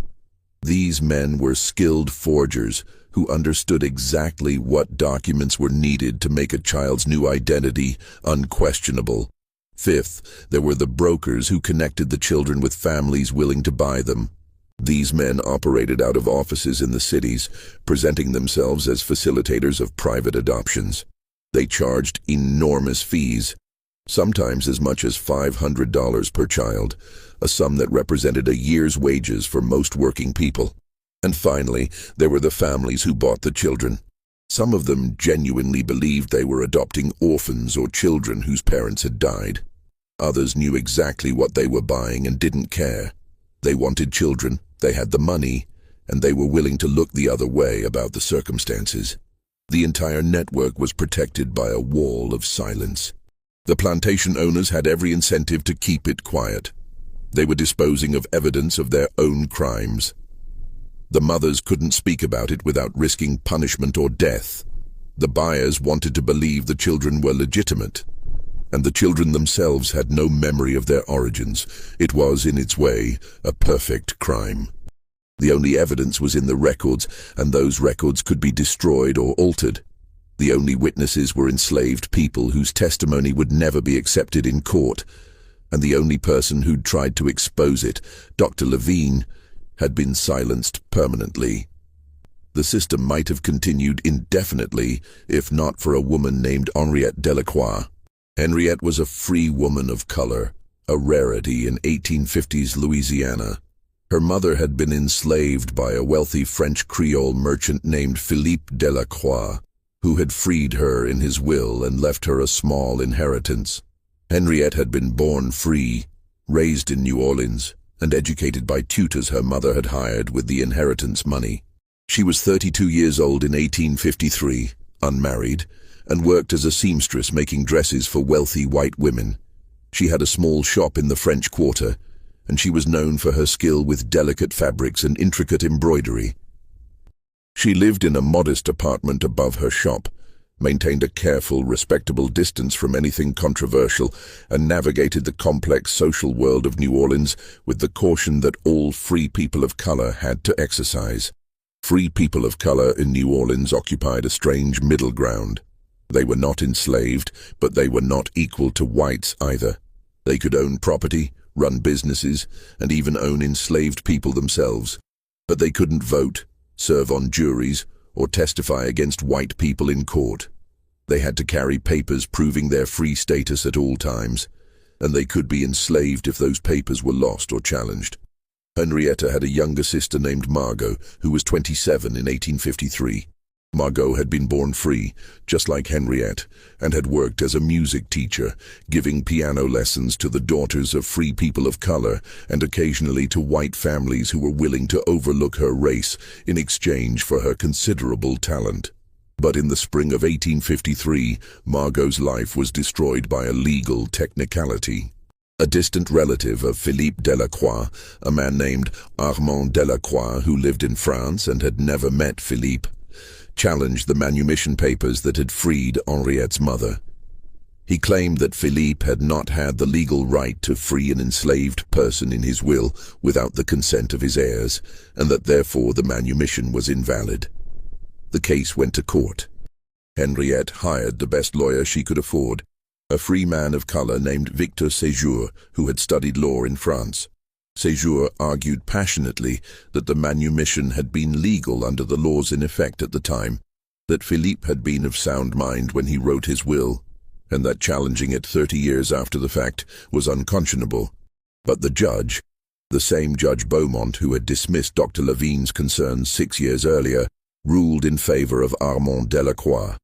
These men were skilled forgers who understood exactly what documents were needed to make a child's new identity unquestionable. Fifth, there were the brokers who connected the children with families willing to buy them. These men operated out of offices in the cities, presenting themselves as facilitators of private adoptions. They charged enormous fees, sometimes as much as $500 per child, a sum that represented a year's wages for most working people. And finally, there were the families who bought the children. Some of them genuinely believed they were adopting orphans or children whose parents had died. Others knew exactly what they were buying and didn't care. They wanted children, they had the money, and they were willing to look the other way about the circumstances. The entire network was protected by a wall of silence. The plantation owners had every incentive to keep it quiet. They were disposing of evidence of their own crimes. The mothers couldn't speak about it without risking punishment or death. The buyers wanted to believe the children were legitimate, and the children themselves had no memory of their origins. It was, in its way, a perfect crime. The only evidence was in the records, and those records could be destroyed or altered. The only witnesses were enslaved people whose testimony would never be accepted in court, and the only person who'd tried to expose it, Dr. Levine, had been silenced permanently. The system might have continued indefinitely if not for a woman named Henriette Delacroix. Henriette was a free woman of color, a rarity in 1850s Louisiana. Her mother had been enslaved by a wealthy French Creole merchant named Philippe Delacroix, who had freed her in his will and left her a small inheritance. Henriette had been born free, raised in New Orleans, and educated by tutors her mother had hired with the inheritance money. She was 32 years old in 1853, unmarried, and worked as a seamstress making dresses for wealthy white women. She had a small shop in the French Quarter, and she was known for her skill with delicate fabrics and intricate embroidery. She lived in a modest apartment above her shop, maintained a careful, respectable distance from anything controversial, and navigated the complex social world of New Orleans with the caution that all free people of color had to exercise. Free people of color in New Orleans occupied a strange middle ground. They were not enslaved, but they were not equal to whites either. They could own property, run businesses, and even own enslaved people themselves. But they couldn't vote, serve on juries, or testify against white people in court. They had to carry papers proving their free status at all times, and they could be enslaved if those papers were lost or challenged. Henrietta had a younger sister named Margot, who was 27 in 1853. Margot had been born free, just like Henriette, and had worked as a music teacher, giving piano lessons to the daughters of free people of color and occasionally to white families who were willing to overlook her race in exchange for her considerable talent. But in the spring of 1853, Margot's life was destroyed by a legal technicality. A distant relative of Philippe Delacroix, a man named Armand Delacroix who lived in France and had never met Philippe, challenged the manumission papers that had freed Henriette's mother. He claimed that Philippe had not had the legal right to free an enslaved person in his will without the consent of his heirs, and that therefore the manumission was invalid. The case went to court. Henriette hired the best lawyer she could afford, a free man of color named Victor Séjour, who had studied law in France. Séjour argued passionately that the manumission had been legal under the laws in effect at the time, that Philippe had been of sound mind when he wrote his will, and that challenging it 30 years after the fact was unconscionable. But the judge, the same Judge Beaumont who had dismissed Dr. Levine's concerns 6 years earlier, ruled in favor of Armand Delacroix.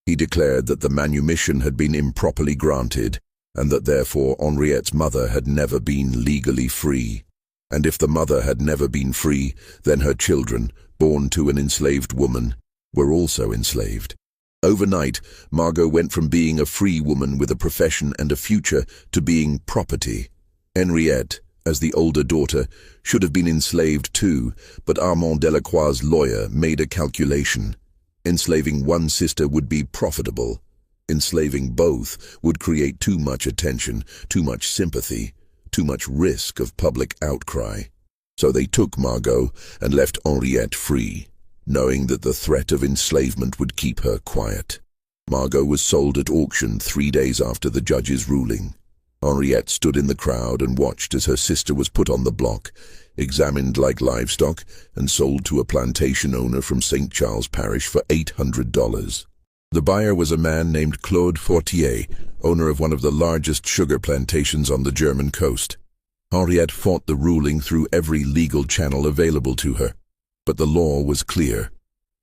He declared that the manumission had been improperly granted, and that therefore Henriette's mother had never been legally free. And if the mother had never been free, then her children, born to an enslaved woman, were also enslaved. Overnight, Margot went from being a free woman with a profession and a future to being property. Henriette, as the older daughter, should have been enslaved too, but Armand Delacroix's lawyer made a calculation. Enslaving one sister would be profitable. Enslaving both would create too much attention, too much sympathy, too much risk of public outcry. So they took Margot and left Henriette free, knowing that the threat of enslavement would keep her quiet. Margot was sold at auction 3 days after the judge's ruling. Henriette stood in the crowd and watched as her sister was put on the block, examined like livestock, and sold to a plantation owner from St. Charles Parish for $800. The buyer was a man named Claude Fortier, owner of one of the largest sugar plantations on the German coast. Henriette fought the ruling through every legal channel available to her, but the law was clear.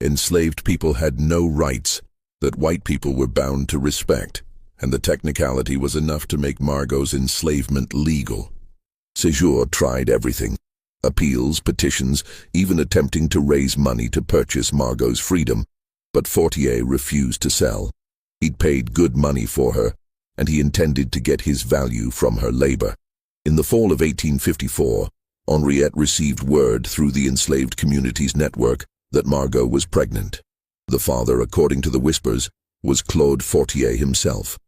Enslaved people had no rights that white people were bound to respect, and the technicality was enough to make Margot's enslavement legal. Séjour tried everything: appeals, petitions, even attempting to raise money to purchase Margot's freedom, but Fortier refused to sell. He'd paid good money for her, and he intended to get his value from her labor. In the fall of 1854, Henriette received word through the enslaved community's network that Margot was pregnant. The father, according to the whispers, was Claude Fortier himself.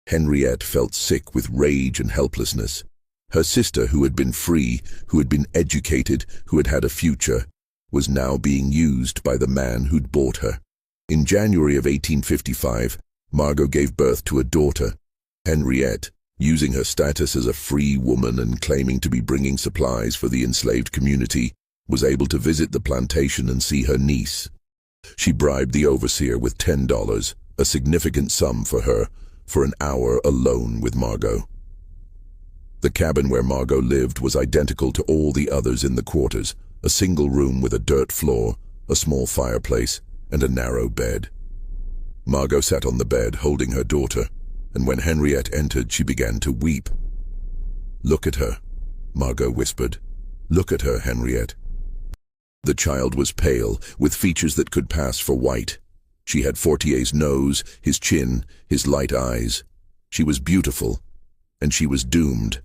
Henriette felt sick with rage and helplessness. Her sister, who had been free, who had been educated, who had had a future, was now being used by the man who'd bought her. In January of 1855, Margot gave birth to a daughter. Henriette, using her status as a free woman and claiming to be bringing supplies for the enslaved community, was able to visit the plantation and see her niece. She bribed the overseer with $10, a significant sum for her, for an hour alone with Margot. The cabin where Margot lived was identical to all the others in the quarters, a single room with a dirt floor, a small fireplace, and a narrow bed. Margot sat on the bed holding her daughter, and when Henriette entered she began to weep. "Look at her," Margot whispered. "Look at her, Henriette." The child was pale, with features that could pass for white. She had Fortier's nose, his chin, his light eyes. She was beautiful, and she was doomed.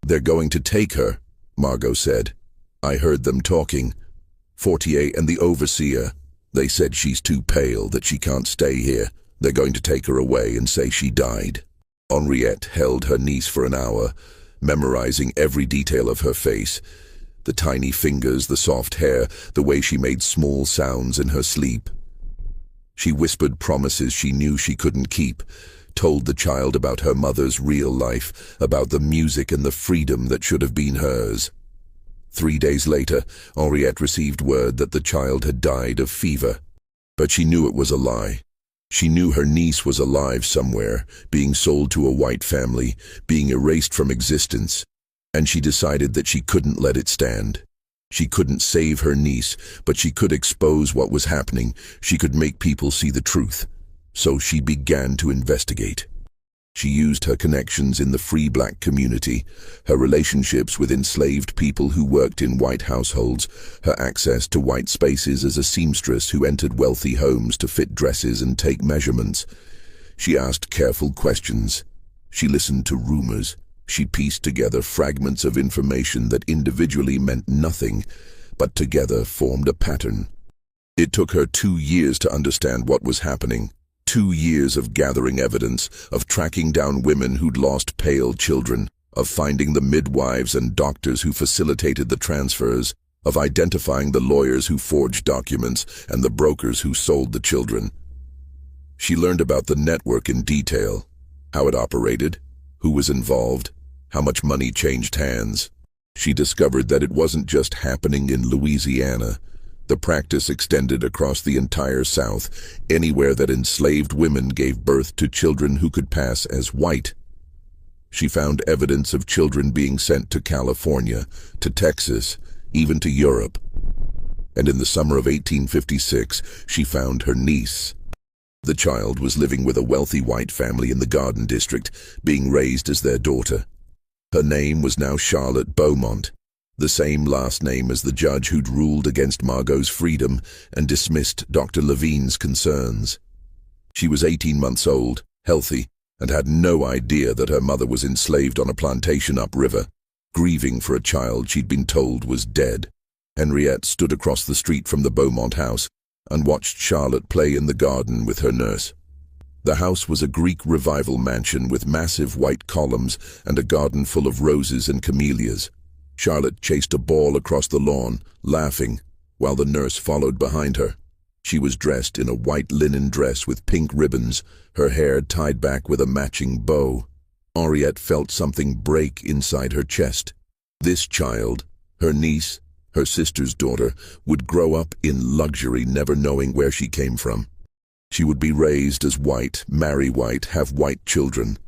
"They're going to take her," Margot said. "I heard them talking. Fortier and the overseer. They said she's too pale, that she can't stay here. They're going to take her away and say she died." Henriette held her niece for an hour, memorizing every detail of her face. The tiny fingers, the soft hair, the way she made small sounds in her sleep. She whispered promises she knew she couldn't keep, told the child about her mother's real life, about the music and the freedom that should have been hers. 3 days later, Henriette received word that the child had died of fever. But she knew it was a lie. She knew her niece was alive somewhere, being sold to a white family, being erased from existence, and she decided that she couldn't let it stand. She couldn't save her niece, but she could expose what was happening. She could make people see the truth. So she began to investigate. She used her connections in the free black community, her relationships with enslaved people who worked in white households, her access to white spaces as a seamstress who entered wealthy homes to fit dresses and take measurements. She asked careful questions. She listened to rumors. She pieced together fragments of information that individually meant nothing, but together formed a pattern. It took her 2 years to understand what was happening. 2 years of gathering evidence, of tracking down women who'd lost pale children, of finding the midwives and doctors who facilitated the transfers, of identifying the lawyers who forged documents and the brokers who sold the children. She learned about the network in detail, how it operated, who was involved, how much money changed hands. She discovered that it wasn't just happening in Louisiana. The practice extended across the entire South, anywhere that enslaved women gave birth to children who could pass as white. She found evidence of children being sent to California, to Texas, even to Europe. And in the summer of 1856, she found her niece. The child was living with a wealthy white family in the Garden District, being raised as their daughter. Her name was now Charlotte Beaumont, the same last name as the judge who'd ruled against Margot's freedom and dismissed Dr. Levine's concerns. She was 18 months old, healthy, and had no idea that her mother was enslaved on a plantation upriver, grieving for a child she'd been told was dead. Henriette stood across the street from the Beaumont house and watched Charlotte play in the garden with her nurse. The house was a Greek Revival mansion with massive white columns and a garden full of roses and camellias. Charlotte chased a ball across the lawn, laughing, while the nurse followed behind her. She was dressed in a white linen dress with pink ribbons, her hair tied back with a matching bow. Henriette felt something break inside her chest. This child, her niece, her sister's daughter, would grow up in luxury, never knowing where she came from. She would be raised as white, marry white, have white children.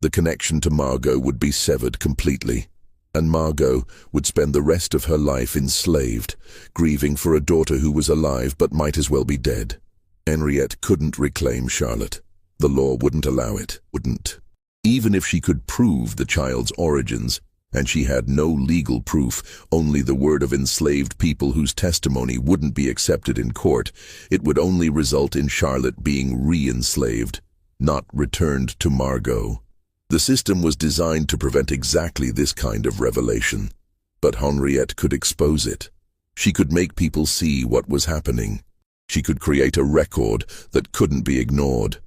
The connection to Margot would be severed completely, and Margot would spend the rest of her life enslaved, grieving for a daughter who was alive but might as well be dead. Henriette couldn't reclaim Charlotte. The law wouldn't allow it, wouldn't. Even if she could prove the child's origins, and she had no legal proof, only the word of enslaved people whose testimony wouldn't be accepted in court, it would only result in Charlotte being re-enslaved, not returned to Margot. The system was designed to prevent exactly this kind of revelation, but Henriette could expose it. She could make people see what was happening. She could create a record that couldn't be ignored.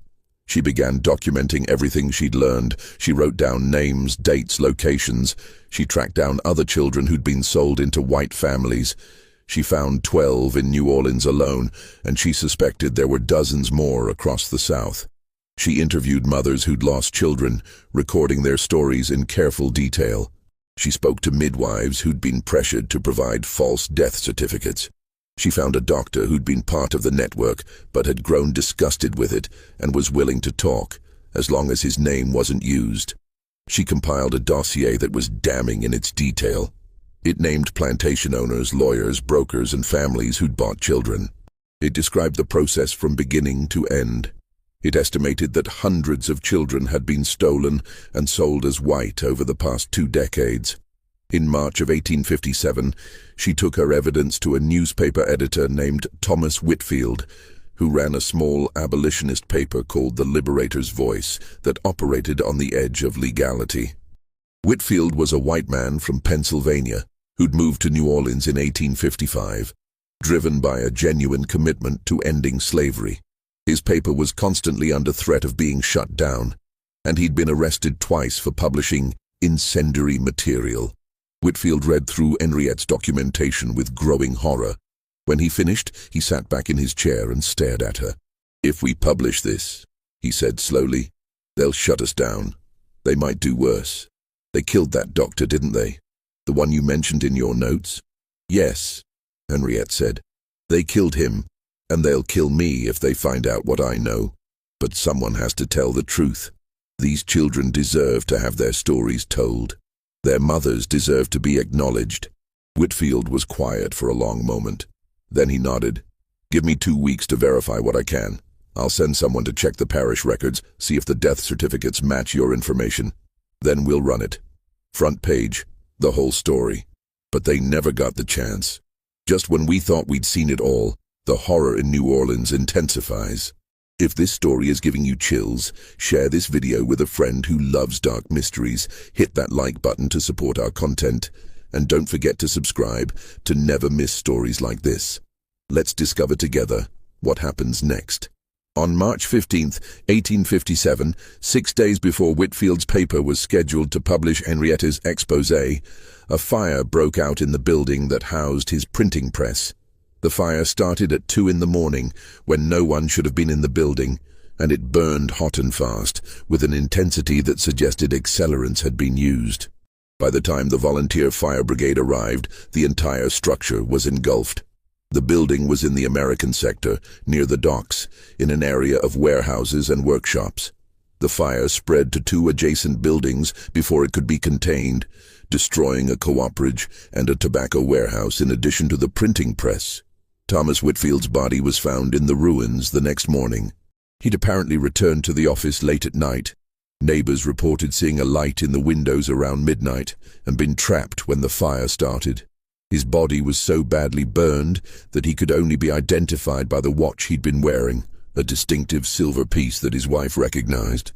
She began documenting everything she'd learned. She wrote down names, dates, locations. She tracked down other children who'd been sold into white families. She found 12 in New Orleans alone, and she suspected there were dozens more across the South. She interviewed mothers who'd lost children, recording their stories in careful detail. She spoke to midwives who'd been pressured to provide false death certificates. She found a doctor who'd been part of the network but had grown disgusted with it and was willing to talk, as long as his name wasn't used. She compiled a dossier that was damning in its detail. It named plantation owners, lawyers, brokers, and families who'd bought children. It described the process from beginning to end. It estimated that hundreds of children had been stolen and sold as white over the past 2 decades. In March of 1857, she took her evidence to a newspaper editor named Thomas Whitfield, who ran a small abolitionist paper called The Liberator's Voice that operated on the edge of legality. Whitfield was a white man from Pennsylvania who'd moved to New Orleans in 1855, driven by a genuine commitment to ending slavery. His paper was constantly under threat of being shut down, and he'd been arrested twice for publishing incendiary material. Whitfield read through Henriette's documentation with growing horror. When he finished, he sat back in his chair and stared at her. "If we publish this," he said slowly, "they'll shut us down. They might do worse. They killed that doctor, didn't they? The one you mentioned in your notes?" "Yes," Henriette said. "They killed him, and they'll kill me if they find out what I know. But someone has to tell the truth. These children deserve to have their stories told. Their mothers deserve to be acknowledged." Whitfield was quiet for a long moment. Then he nodded. "Give me 2 weeks to verify what I can. I'll send someone to check the parish records, see if the death certificates match your information. Then we'll run it. Front page, the whole story." But they never got the chance. Just when we thought we'd seen it all, the horror in New Orleans intensifies. If this story is giving you chills, share this video with a friend who loves dark mysteries, hit that like button to support our content, and don't forget to subscribe to never miss stories like this. Let's discover together what happens next. On March 15th, 1857, 6 days before Whitfield's paper was scheduled to publish Henrietta's exposé, a fire broke out in the building that housed his printing press. The fire started at 2 in the morning, when no one should have been in the building, and it burned hot and fast, with an intensity that suggested accelerants had been used. By the time the volunteer fire brigade arrived, the entire structure was engulfed. The building was in the American sector, near the docks, in an area of warehouses and workshops. The fire spread to 2 adjacent buildings before it could be contained, destroying a cooperage and a tobacco warehouse in addition to the printing press. Thomas Whitfield's body was found in the ruins the next morning. He'd apparently returned to the office late at night. Neighbors reported seeing a light in the windows around midnight and been trapped when the fire started. His body was so badly burned that he could only be identified by the watch he'd been wearing, a distinctive silver piece that his wife recognized.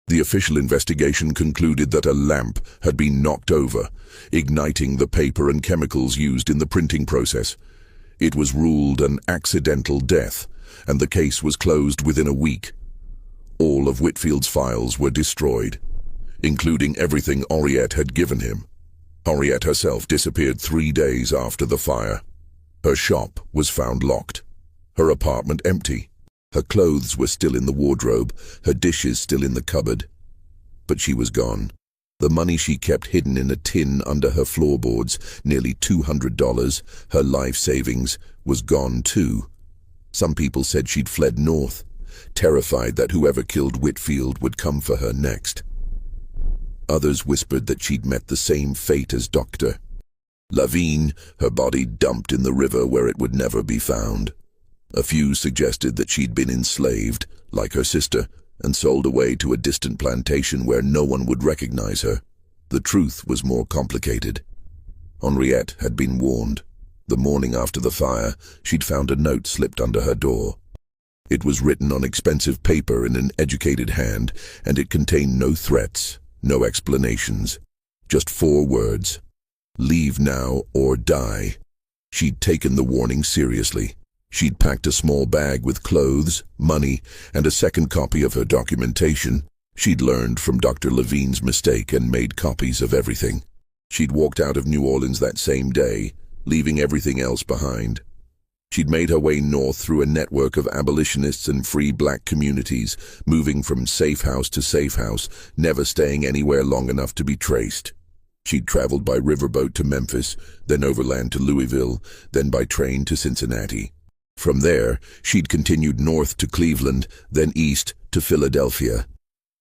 The official investigation concluded that a lamp had been knocked over, igniting the paper and chemicals used in the printing process. It was ruled an accidental death, and the case was closed within a week. All of Whitfield's files were destroyed, including everything Henriette had given him. Henriette herself disappeared 3 days after the fire. Her shop was found locked, her apartment empty. Her clothes were still in the wardrobe, her dishes still in the cupboard. But she was gone. The money she kept hidden in a tin under her floorboards, nearly $200, her life savings, was gone too. Some people said she'd fled north, terrified that whoever killed Whitfield would come for her next. Others whispered that she'd met the same fate as Dr. Lavigne, her body dumped in the river where it would never be found. A few suggested that she'd been enslaved, like her sister, and sold away to a distant plantation where no one would recognize her. The truth was more complicated. Henriette had been warned. The morning after the fire, she'd found a note slipped under her door. It was written on expensive paper in an educated hand, and it contained no threats, no explanations, just 4 words: "Leave now or die." She'd taken the warning seriously. She'd packed a small bag with clothes, money, and a second copy of her documentation. She'd learned from Dr. Lavigne's mistake and made copies of everything. She'd walked out of New Orleans that same day, leaving everything else behind. She'd made her way north through a network of abolitionists and free black communities, moving from safe house to safe house, never staying anywhere long enough to be traced. She'd traveled by riverboat to Memphis, then overland to Louisville, then by train to Cincinnati. From there, she'd continued north to Cleveland, then east to Philadelphia.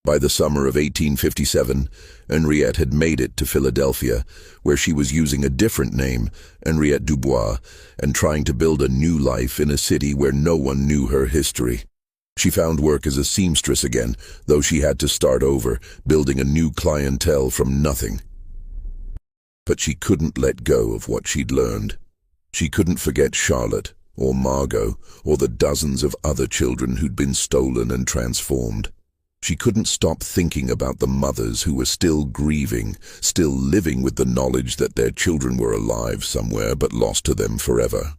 By the summer of 1857, Henriette had made it to Philadelphia, where she was using a different name, Henriette Dubois, and trying to build a new life in a city where no one knew her history. She found work as a seamstress again, though she had to start over, building a new clientele from nothing. But she couldn't let go of what she'd learned. She couldn't forget Charlotte, or Margot, or the dozens of other children who'd been stolen and transformed. She couldn't stop thinking about the mothers who were still grieving, still living with the knowledge that their children were alive somewhere but lost to them forever.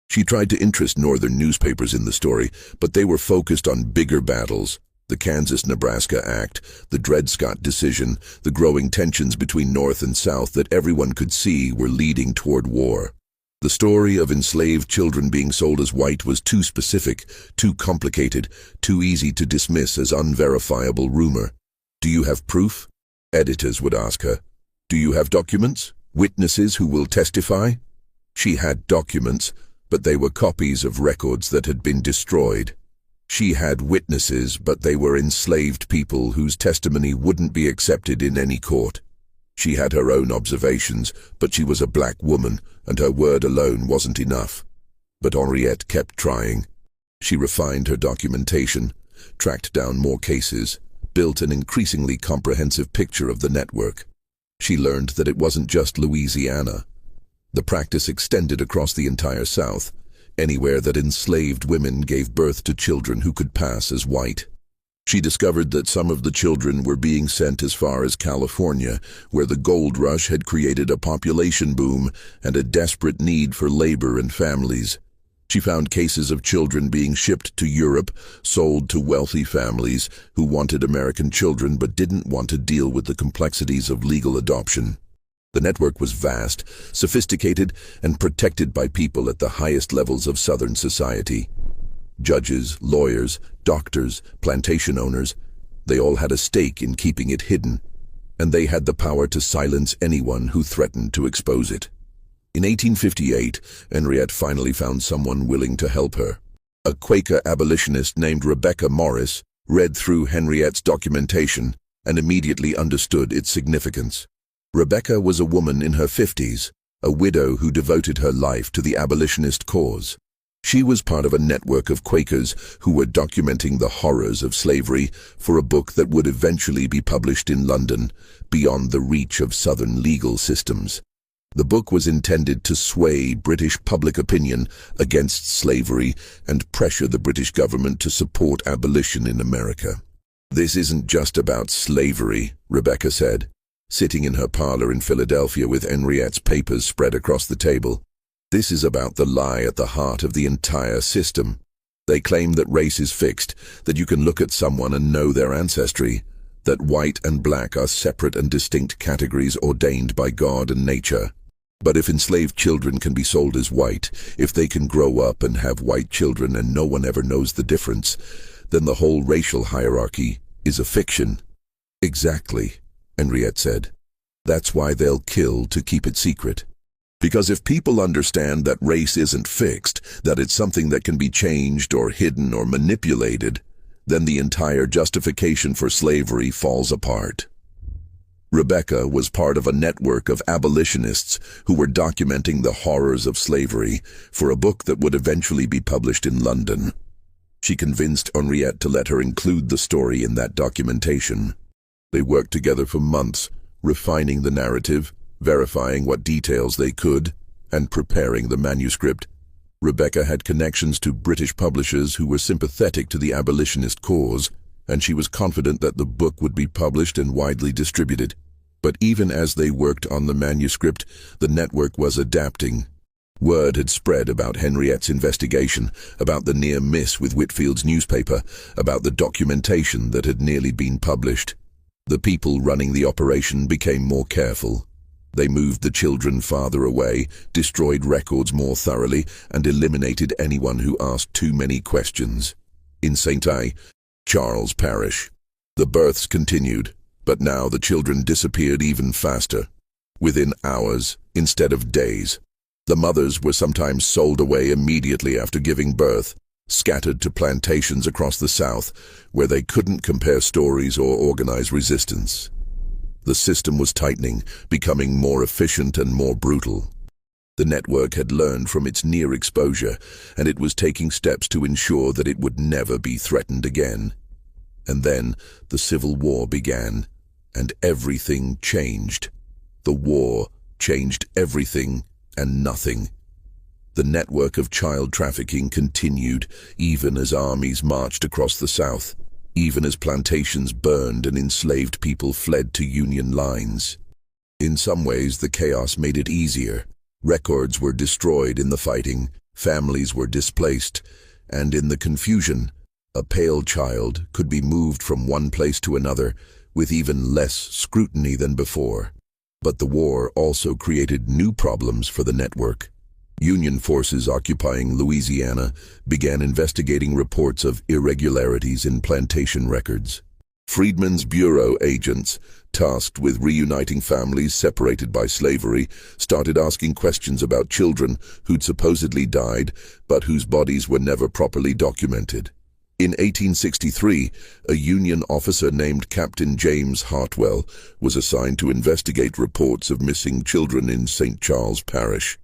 She tried to interest northern newspapers in the story, but they were focused on bigger battles: the Kansas-Nebraska Act, the Dred Scott decision, the growing tensions between North and South that everyone could see were leading toward war. The story of enslaved children being sold as white was too specific, too complicated, too easy to dismiss as unverifiable rumor. "Do you have proof?" editors would ask her. "Do you have documents? Witnesses who will testify?" She had documents, but they were copies of records that had been destroyed. She had witnesses, but they were enslaved people whose testimony wouldn't be accepted in any court. She had her own observations, but she was a black woman, and her word alone wasn't enough. But Henriette kept trying. She refined her documentation, tracked down more cases, built an increasingly comprehensive picture of the network. She learned that it wasn't just Louisiana. The practice extended across the entire South, anywhere that enslaved women gave birth to children who could pass as white. She discovered that some of the children were being sent as far as California, where the gold rush had created a population boom and a desperate need for labor and families. She found cases of children being shipped to Europe, sold to wealthy families who wanted American children but didn't want to deal with the complexities of legal adoption. The network was vast, sophisticated, and protected by people at the highest levels of Southern society. Judges, lawyers, doctors, plantation owners, they all had a stake in keeping it hidden, and they had the power to silence anyone who threatened to expose it. In 1858, Henriette finally found someone willing to help her. A Quaker abolitionist named Rebecca Morris read through Henriette's documentation and immediately understood its significance. Rebecca was a woman in her 50s, a widow who devoted her life to the abolitionist cause. She was part of a network of Quakers who were documenting the horrors of slavery for a book that would eventually be published in London, beyond the reach of Southern legal systems. The book was intended to sway British public opinion against slavery and pressure the British government to support abolition in America. "This isn't just about slavery," Rebecca said, sitting in her parlor in Philadelphia with Henriette's papers spread across the table. "This is about the lie at the heart of the entire system. They claim that race is fixed, that you can look at someone and know their ancestry, that white and black are separate and distinct categories ordained by God and nature. But if enslaved children can be sold as white, if they can grow up and have white children and no one ever knows the difference, then the whole racial hierarchy is a fiction." "Exactly," Henriette said. "That's why they'll kill to keep it secret. Because if people understand that race isn't fixed, that it's something that can be changed or hidden or manipulated, then the entire justification for slavery falls apart." Rebecca was part of a network of abolitionists who were documenting the horrors of slavery for a book that would eventually be published in London. She convinced Henriette to let her include the story in that documentation. They worked together for months, refining the narrative, verifying what details they could, and preparing the manuscript. Rebecca had connections to British publishers who were sympathetic to the abolitionist cause, and she was confident that the book would be published and widely distributed. But even as they worked on the manuscript, the network was adapting. Word had spread about Henriette's investigation, about the near miss with Whitfield's newspaper, about the documentation that had nearly been published. The people running the operation became more careful. They moved the children farther away, destroyed records more thoroughly, and eliminated anyone who asked too many questions. In St. Charles Parish, the births continued, but now the children disappeared even faster. Within hours, instead of days. The mothers were sometimes sold away immediately after giving birth, scattered to plantations across the South, where they couldn't compare stories or organize resistance. The system was tightening, becoming more efficient and more brutal. The network had learned from its near exposure, and it was taking steps to ensure that it would never be threatened again. And then the Civil War began, and everything changed. The war changed everything and nothing. The network of child trafficking continued, even as armies marched across the South, even as plantations burned and enslaved people fled to Union lines. In some ways, the chaos made it easier. Records were destroyed in the fighting, families were displaced, and in the confusion, a pale child could be moved from one place to another with even less scrutiny than before. But the war also created new problems for the network. Union forces occupying Louisiana began investigating reports of irregularities in plantation records. Freedmen's Bureau agents, tasked with reuniting families separated by slavery, started asking questions about children who'd supposedly died but whose bodies were never properly documented. In 1863, a Union officer named Captain James Hartwell was assigned to investigate reports of missing children in St. Charles Parish.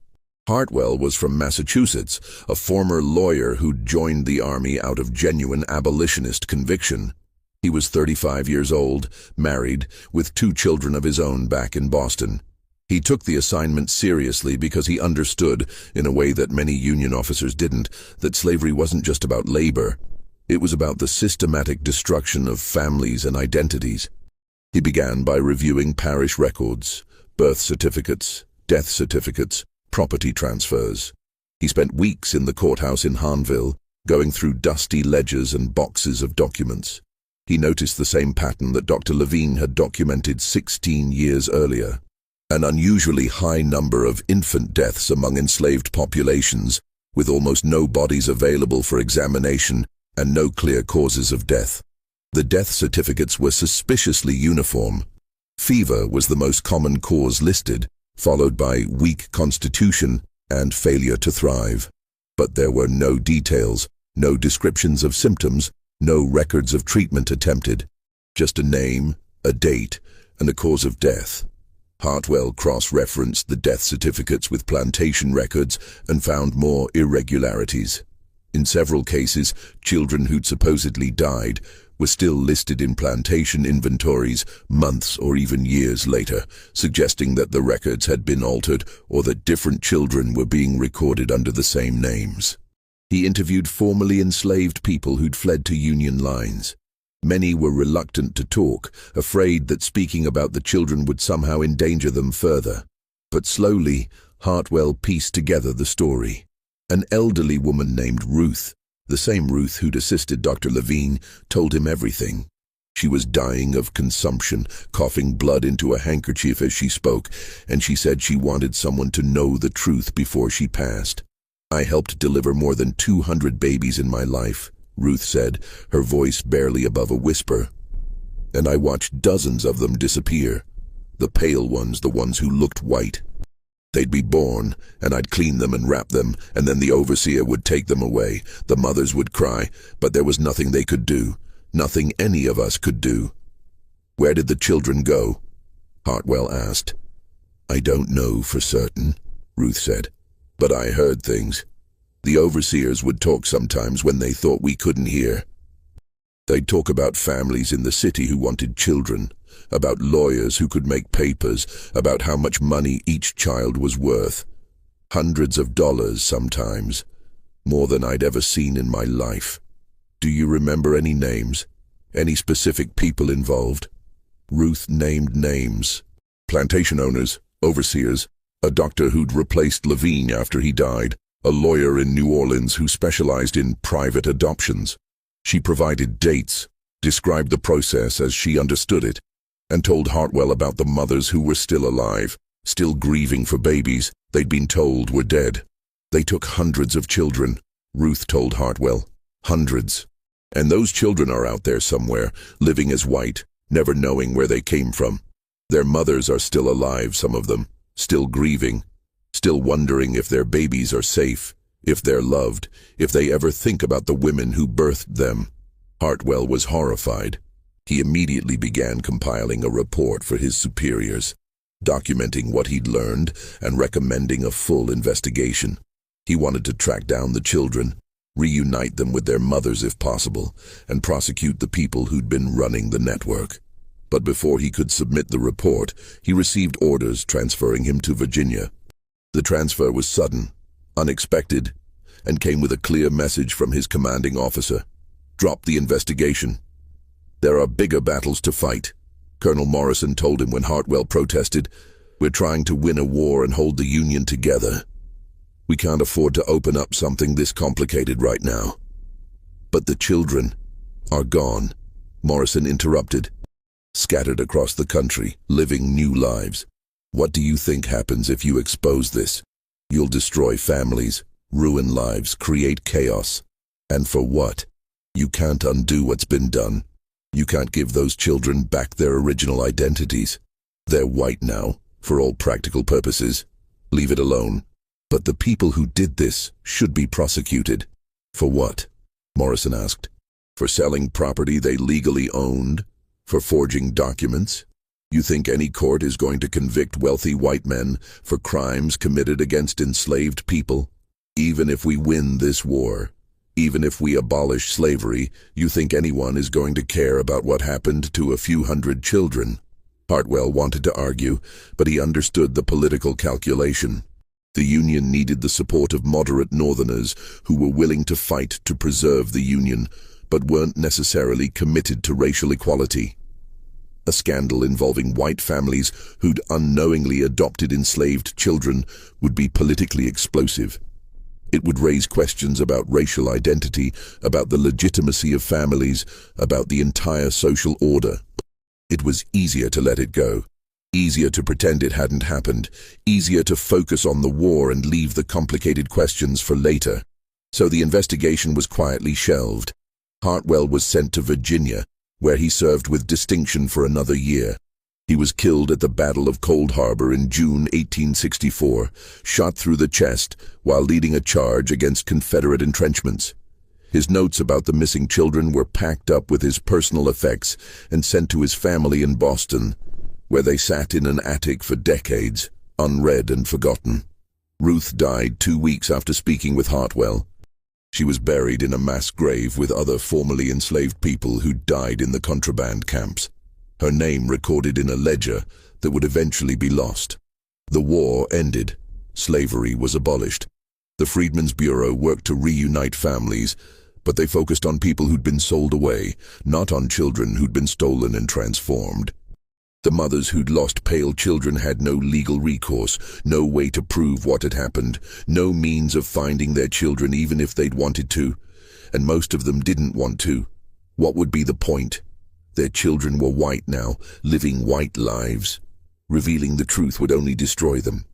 Hartwell was from Massachusetts, a former lawyer who'd joined the Army out of genuine abolitionist conviction. He was 35 years old, married, with 2 children of his own back in Boston. He took the assignment seriously because he understood, in a way that many Union officers didn't, that slavery wasn't just about labor. It was about the systematic destruction of families and identities. He began by reviewing parish records, birth certificates, death certificates, property transfers. He spent weeks in the courthouse in Hanville, going through dusty ledgers and boxes of documents. He noticed the same pattern that Dr. Levine had documented 16 years earlier. An unusually high number of infant deaths among enslaved populations, with almost no bodies available for examination and no clear causes of death. The death certificates were suspiciously uniform. Fever was the most common cause listed, followed by weak constitution and failure to thrive. But there were no details, no descriptions of symptoms, no records of treatment attempted. Just a name, a date, and a cause of death. Hartwell cross-referenced the death certificates with plantation records and found more irregularities. In several cases, children who'd supposedly died were still listed in plantation inventories months or even years later, suggesting that the records had been altered or that different children were being recorded under the same names. He interviewed formerly enslaved people who'd fled to Union lines. Many were reluctant to talk, afraid that speaking about the children would somehow endanger them further. But slowly, Hartwell pieced together the story. An elderly woman named Ruth, the same Ruth who'd assisted Dr. Levine, told him everything. She was dying of consumption, coughing blood into a handkerchief as she spoke, and she said she wanted someone to know the truth before she passed. "I helped deliver more than 200 babies in my life," Ruth said, her voice barely above a whisper. "And I watched dozens of them disappear. The pale ones, the ones who looked white. They'd be born, and I'd clean them and wrap them, and then the overseer would take them away. The mothers would cry, but there was nothing they could do, nothing any of us could do." "Where did the children go?" Hartwell asked. "I don't know for certain," Ruth said, "but I heard things. The overseers would talk sometimes when they thought we couldn't hear. They'd talk about families in the city who wanted children, about lawyers who could make papers, about how much money each child was worth. Hundreds of dollars sometimes, more than I'd ever seen in my life. Do you remember any names? Any specific people involved?" Ruth named names. Plantation owners, overseers, a doctor who'd replaced Levine after he died, a lawyer in New Orleans who specialized in private adoptions. She provided dates, described the process as she understood it, and told Hartwell about the mothers who were still alive, still grieving for babies they'd been told were dead. "They took hundreds of children," Ruth told Hartwell. "Hundreds. And those children are out there somewhere, living as white, never knowing where they came from. Their mothers are still alive, some of them, still grieving, still wondering if their babies are safe, if they're loved, if they ever think about the women who birthed them." Hartwell was horrified. He immediately began compiling a report for his superiors, documenting what he'd learned and recommending a full investigation. He wanted to track down the children, reunite them with their mothers if possible, and prosecute the people who'd been running the network. But before he could submit the report, he received orders transferring him to Virginia. The transfer was sudden, unexpected, and came with a clear message from his commanding officer. "Drop the investigation. There are bigger battles to fight," Colonel Morrison told him when Hartwell protested. "We're trying to win a war and hold the Union together. We can't afford to open up something this complicated right now." "But the children are gone," Morrison interrupted. "Scattered across the country, living new lives. What do you think happens if you expose this? You'll destroy families, ruin lives, create chaos. And for what? You can't undo what's been done. You can't give those children back their original identities. They're white now, for all practical purposes. Leave it alone. But the people who did this should be prosecuted." "For what?" Morrison asked. For selling property they legally owned? For forging documents? You think any court is going to convict wealthy white men for crimes committed against enslaved people? Even if we win this war, even if we abolish slavery, you think anyone is going to care about what happened to a few hundred children? Hartwell wanted to argue, but he understood the political calculation. The Union needed the support of moderate Northerners who were willing to fight to preserve the Union, but weren't necessarily committed to racial equality. A scandal involving white families who'd unknowingly adopted enslaved children would be politically explosive. It would raise questions about racial identity, about the legitimacy of families, about the entire social order. It was easier to let it go, easier to pretend it hadn't happened, easier to focus on the war and leave the complicated questions for later. So the investigation was quietly shelved. Hartwell was sent to Virginia, where he served with distinction for another year. He was killed at the Battle of Cold Harbor in June 1864, shot through the chest while leading a charge against Confederate entrenchments. His notes about the missing children were packed up with his personal effects and sent to his family in Boston, where they sat in an attic for decades, unread and forgotten. Ruth died 2 weeks after speaking with Hartwell. She was buried in a mass grave with other formerly enslaved people who died in the contraband camps. Her name recorded in a ledger that would eventually be lost. The war ended. Slavery was abolished. The Freedmen's Bureau worked to reunite families, but they focused on people who'd been sold away, not on children who'd been stolen and transformed. The mothers who'd lost pale children had no legal recourse, no way to prove what had happened, no means of finding their children even if they'd wanted to, and most of them didn't want to. What would be the point? Their children were white now, living white lives. Revealing the truth would only destroy them.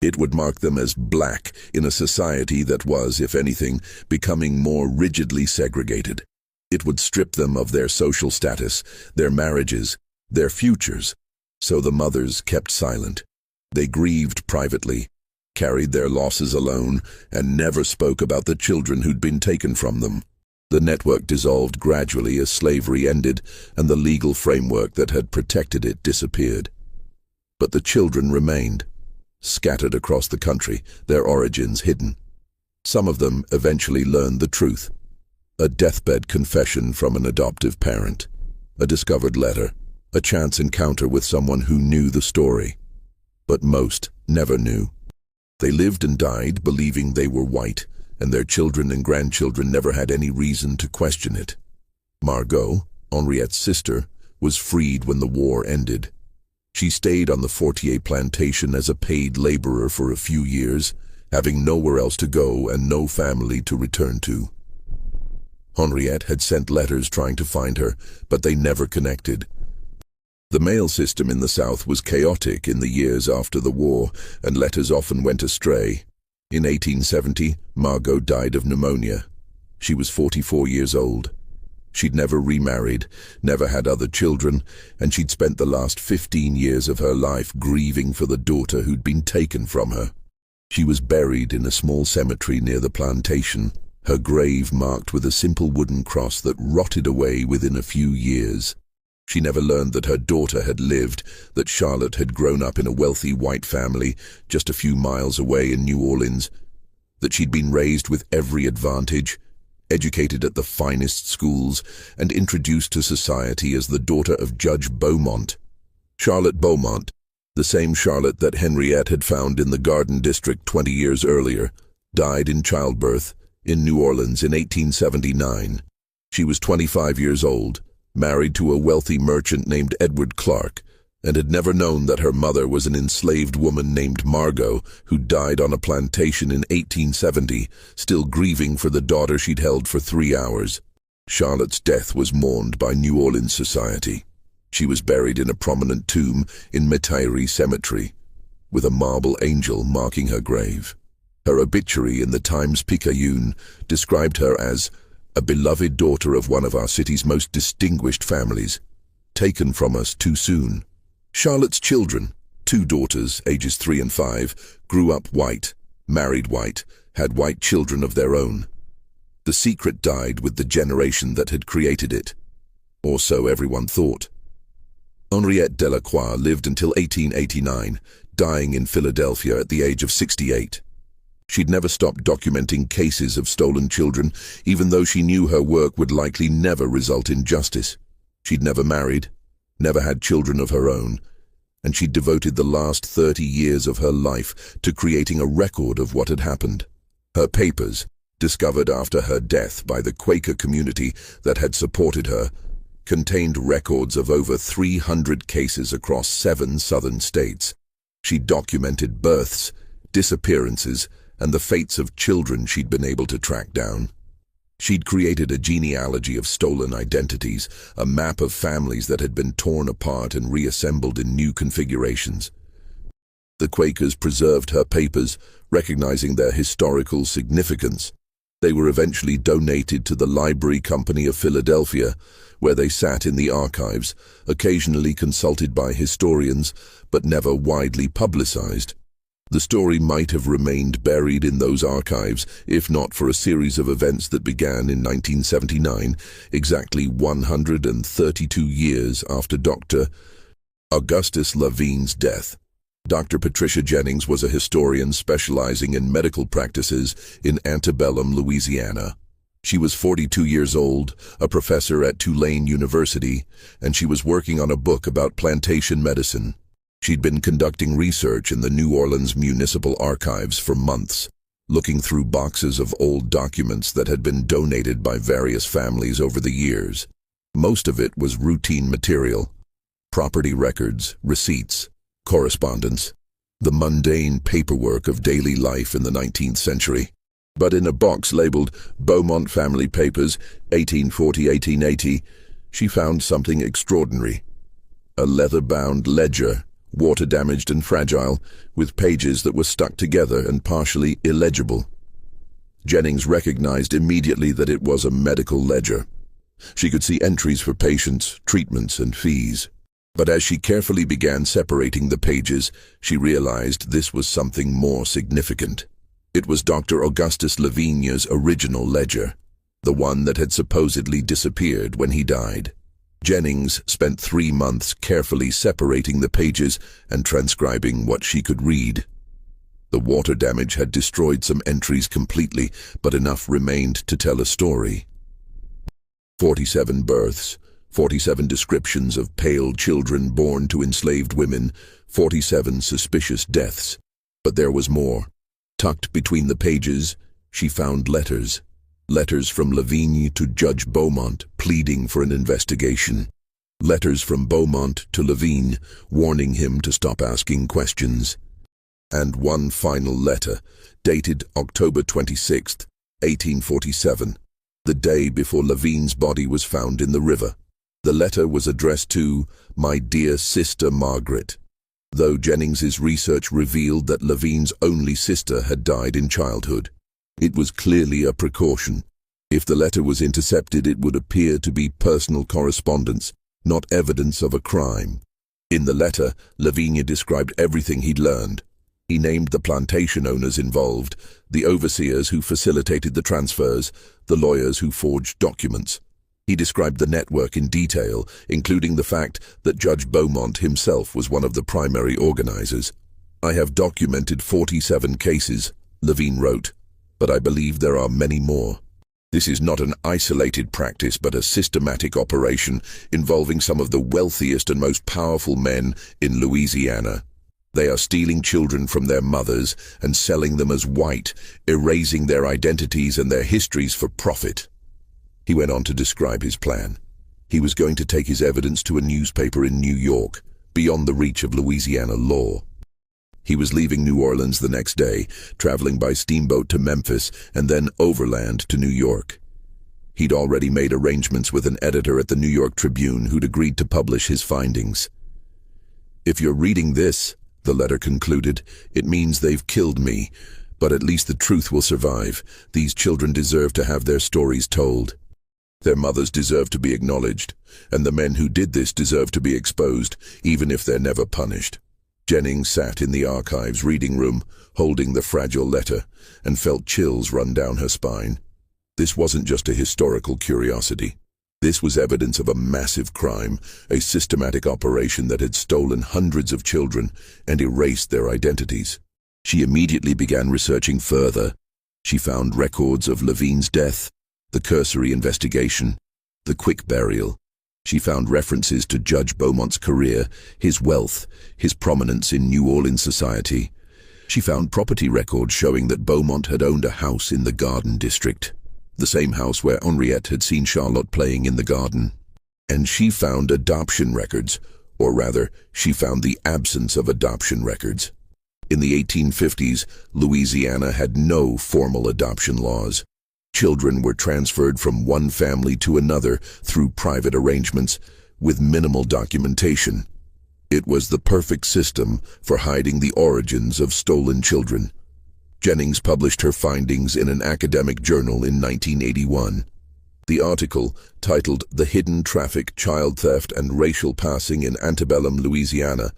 It would mark them as black in a society that was, if anything, becoming more rigidly segregated. It would strip them of their social status, their marriages, their futures. So the mothers kept silent. They grieved privately, carried their losses alone, and never spoke about the children who'd been taken from them. The network dissolved gradually as slavery ended and the legal framework that had protected it disappeared. But the children remained, scattered across the country, their origins hidden. Some of them eventually learned the truth. A deathbed confession from an adoptive parent, a discovered letter, a chance encounter with someone who knew the story. But most never knew. They lived and died believing they were white, and their children and grandchildren never had any reason to question it. Margot, Henriette's sister, was freed when the war ended. She stayed on the Fortier plantation as a paid laborer for a few years, having nowhere else to go and no family to return to. Henriette had sent letters trying to find her, but they never connected. The mail system in the South was chaotic in the years after the war, and letters often went astray. In 1870, Margot died of pneumonia. She was 44 years old. She'd never remarried, never had other children, and she'd spent the last 15 years of her life grieving for the daughter who'd been taken from her. She was buried in a small cemetery near the plantation, her grave marked with a simple wooden cross that rotted away within a few years. She never learned that her daughter had lived, that Charlotte had grown up in a wealthy white family just a few miles away in New Orleans, that she'd been raised with every advantage, educated at the finest schools, and introduced to society as the daughter of Judge Beaumont. Charlotte Beaumont, the same Charlotte that Henriette had found in the Garden District 20 years earlier, died in childbirth in New Orleans in 1879. She was 25 years old, married to a wealthy merchant named Edward Clark, and had never known that her mother was an enslaved woman named Margot, who died on a plantation in 1870, still grieving for the daughter she'd held for 3 hours. Charlotte's death was mourned by New Orleans society. She was buried in a prominent tomb in Metairie Cemetery, with a marble angel marking her grave. Her obituary in the Times-Picayune described her as a beloved daughter of one of our city's most distinguished families, taken from us too soon. Charlotte's children, 2 daughters, ages 3 and 5, grew up white, married white, had white children of their own. The secret died with the generation that had created it. Or so everyone thought. Henriette Delacroix lived until 1889, dying in Philadelphia at the age of 68. She'd never stopped documenting cases of stolen children, even though she knew her work would likely never result in justice. She'd never married, never had children of her own, and she'd devoted the last 30 years of her life to creating a record of what had happened. Her papers, discovered after her death by the Quaker community that had supported her, contained records of over 300 cases across 7 southern states. She documented births, disappearances, and the fates of children she'd been able to track down. She'd created a genealogy of stolen identities, a map of families that had been torn apart and reassembled in new configurations. The Quakers preserved her papers, recognizing their historical significance. They were eventually donated to the Library Company of Philadelphia, where they sat in the archives, occasionally consulted by historians, but never widely publicized. The story might have remained buried in those archives if not for a series of events that began in 1979, exactly 132 years after Dr. Augustus Lavigne's death. Dr. Patricia Jennings was a historian specializing in medical practices in antebellum Louisiana. She was 42 years old, a professor at Tulane University, and she was working on a book about plantation medicine. She'd been conducting research in the New Orleans Municipal Archives for months, looking through boxes of old documents that had been donated by various families over the years. Most of it was routine material: property records, receipts, correspondence, the mundane paperwork of daily life in the 19th century. But in a box labeled Beaumont Family Papers, 1840-1880, she found something extraordinary. A leather-bound ledger, water-damaged and fragile, with pages that were stuck together and partially illegible. Jennings recognized immediately that it was a medical ledger. She could see entries for patients, treatments, and fees. But as she carefully began separating the pages, she realized this was something more significant. It was Dr. Augustus Lavigne's original ledger, the one that had supposedly disappeared when he died. Jennings spent 3 months carefully separating the pages and transcribing what she could read. The water damage had destroyed some entries completely, but enough remained to tell a story. 47 births, 47 descriptions of pale children born to enslaved women, 47 suspicious deaths. But there was more. Tucked between the pages, she found letters. Letters from Lavigne to Judge Beaumont pleading for an investigation. Letters from Beaumont to Lavigne warning him to stop asking questions. And one final letter, dated October 26, 1847, the day before Lavigne's body was found in the river. The letter was addressed to "My dear sister Margaret," though Jennings's research revealed that Lavigne's only sister had died in childhood. It was clearly a precaution. If the letter was intercepted, it would appear to be personal correspondence, not evidence of a crime. In the letter, Lavigne described everything he'd learned. He named the plantation owners involved, the overseers who facilitated the transfers, the lawyers who forged documents. He described the network in detail, including the fact that Judge Beaumont himself was one of the primary organizers. "I have documented 47 cases," Lavigne wrote, "but I believe there are many more. This is not an isolated practice, but a systematic operation involving some of the wealthiest and most powerful men in Louisiana. They are stealing children from their mothers and selling them as white, erasing their identities and their histories for profit." He went on to describe his plan. He was going to take his evidence to a newspaper in New York, beyond the reach of Louisiana law. He was leaving New Orleans the next day, traveling by steamboat to Memphis and then overland to New York. He'd already made arrangements with an editor at the New York Tribune who'd agreed to publish his findings. "If you're reading this," the letter concluded, "it means they've killed me, but at least the truth will survive. These children deserve to have their stories told. Their mothers deserve to be acknowledged, and the men who did this deserve to be exposed, even if they're never punished." Jennings sat in the archives reading room, holding the fragile letter, and felt chills run down her spine. This wasn't just a historical curiosity. This was evidence of a massive crime, a systematic operation that had stolen hundreds of children and erased their identities. She immediately began researching further. She found records of Levine's death, the cursory investigation, the quick burial. She found references to Judge Beaumont's career, his wealth, his prominence in New Orleans society. She found property records showing that Beaumont had owned a house in the Garden District, the same house where Henriette had seen Charlotte playing in the garden. And she found adoption records, or rather, she found the absence of adoption records. In the 1850s, Louisiana had no formal adoption laws. Children were transferred from one family to another through private arrangements with minimal documentation. It was the perfect system for hiding the origins of stolen children. Jennings published her findings in an academic journal in 1981. The article, titled "The Hidden Traffic, Child Theft and Racial Passing in Antebellum, Louisiana,"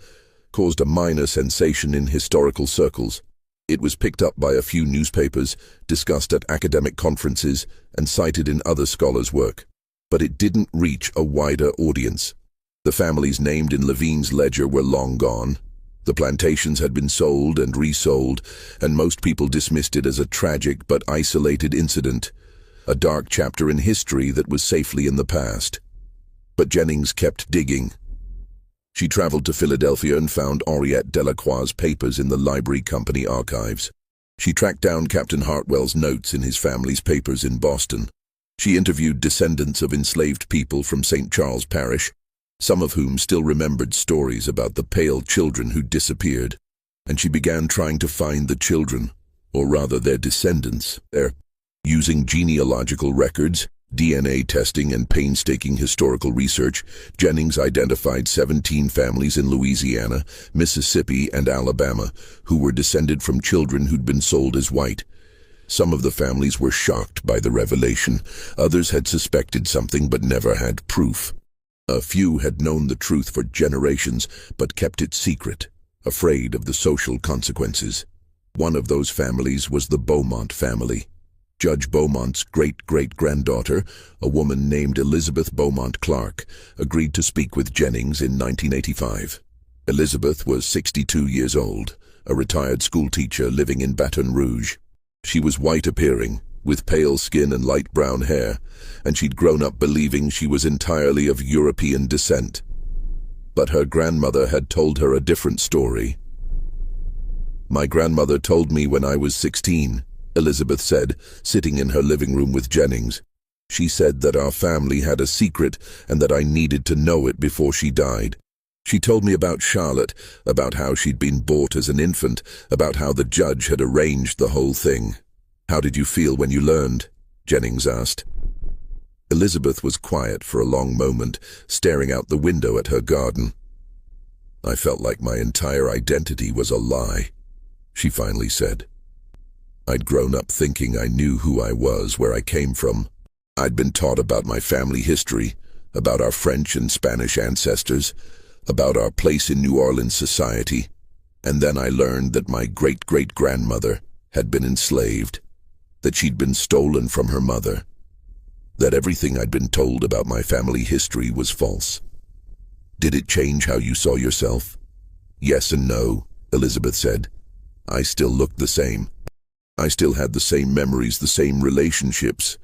caused a minor sensation in historical circles. It was picked up by a few newspapers, discussed at academic conferences, and cited in other scholars' work. But it didn't reach a wider audience. The families named in Levine's ledger were long gone. The plantations had been sold and resold, and most people dismissed it as a tragic but isolated incident, a dark chapter in history that was safely in the past. But Jennings kept digging. She traveled to Philadelphia and found Henriette Delacroix's papers in the Library Company archives. She tracked down Captain Hartwell's notes in his family's papers in Boston. She interviewed descendants of enslaved people from St. Charles Parish, some of whom still remembered stories about the pale children who disappeared, and she began trying to find the children, or rather their descendants, there. Using genealogical records, DNA testing, and painstaking historical research, Jennings identified 17 families in Louisiana, Mississippi, and Alabama who were descended from children who'd been sold as white. Some of the families were shocked by the revelation. Others had suspected something but never had proof. A few had known the truth for generations but kept it secret, afraid of the social consequences. One of those families was the Beaumont family. Judge Beaumont's great-great-granddaughter, a woman named Elizabeth Beaumont Clark, agreed to speak with Jennings in 1985. Elizabeth was 62 years old, a retired schoolteacher living in Baton Rouge. She was white-appearing, with pale skin and light brown hair, and she'd grown up believing she was entirely of European descent. But her grandmother had told her a different story. "My grandmother told me when I was 16, Elizabeth said, sitting in her living room with Jennings. "She said that our family had a secret and that I needed to know it before she died. She told me about Charlotte, about how she'd been bought as an infant, about how the judge had arranged the whole thing." "How did you feel when you learned?" Jennings asked. Elizabeth was quiet for a long moment, staring out the window at her garden. "I felt like my entire identity was a lie," she finally said. "I'd grown up thinking I knew who I was, where I came from. I'd been taught about my family history, about our French and Spanish ancestors, about our place in New Orleans society, and then I learned that my great-great-grandmother had been enslaved, that she'd been stolen from her mother, that everything I'd been told about my family history was false." "Did it change how you saw yourself?" "Yes and no," Elizabeth said. "I still looked the same. I still had the same memories, the same relationships.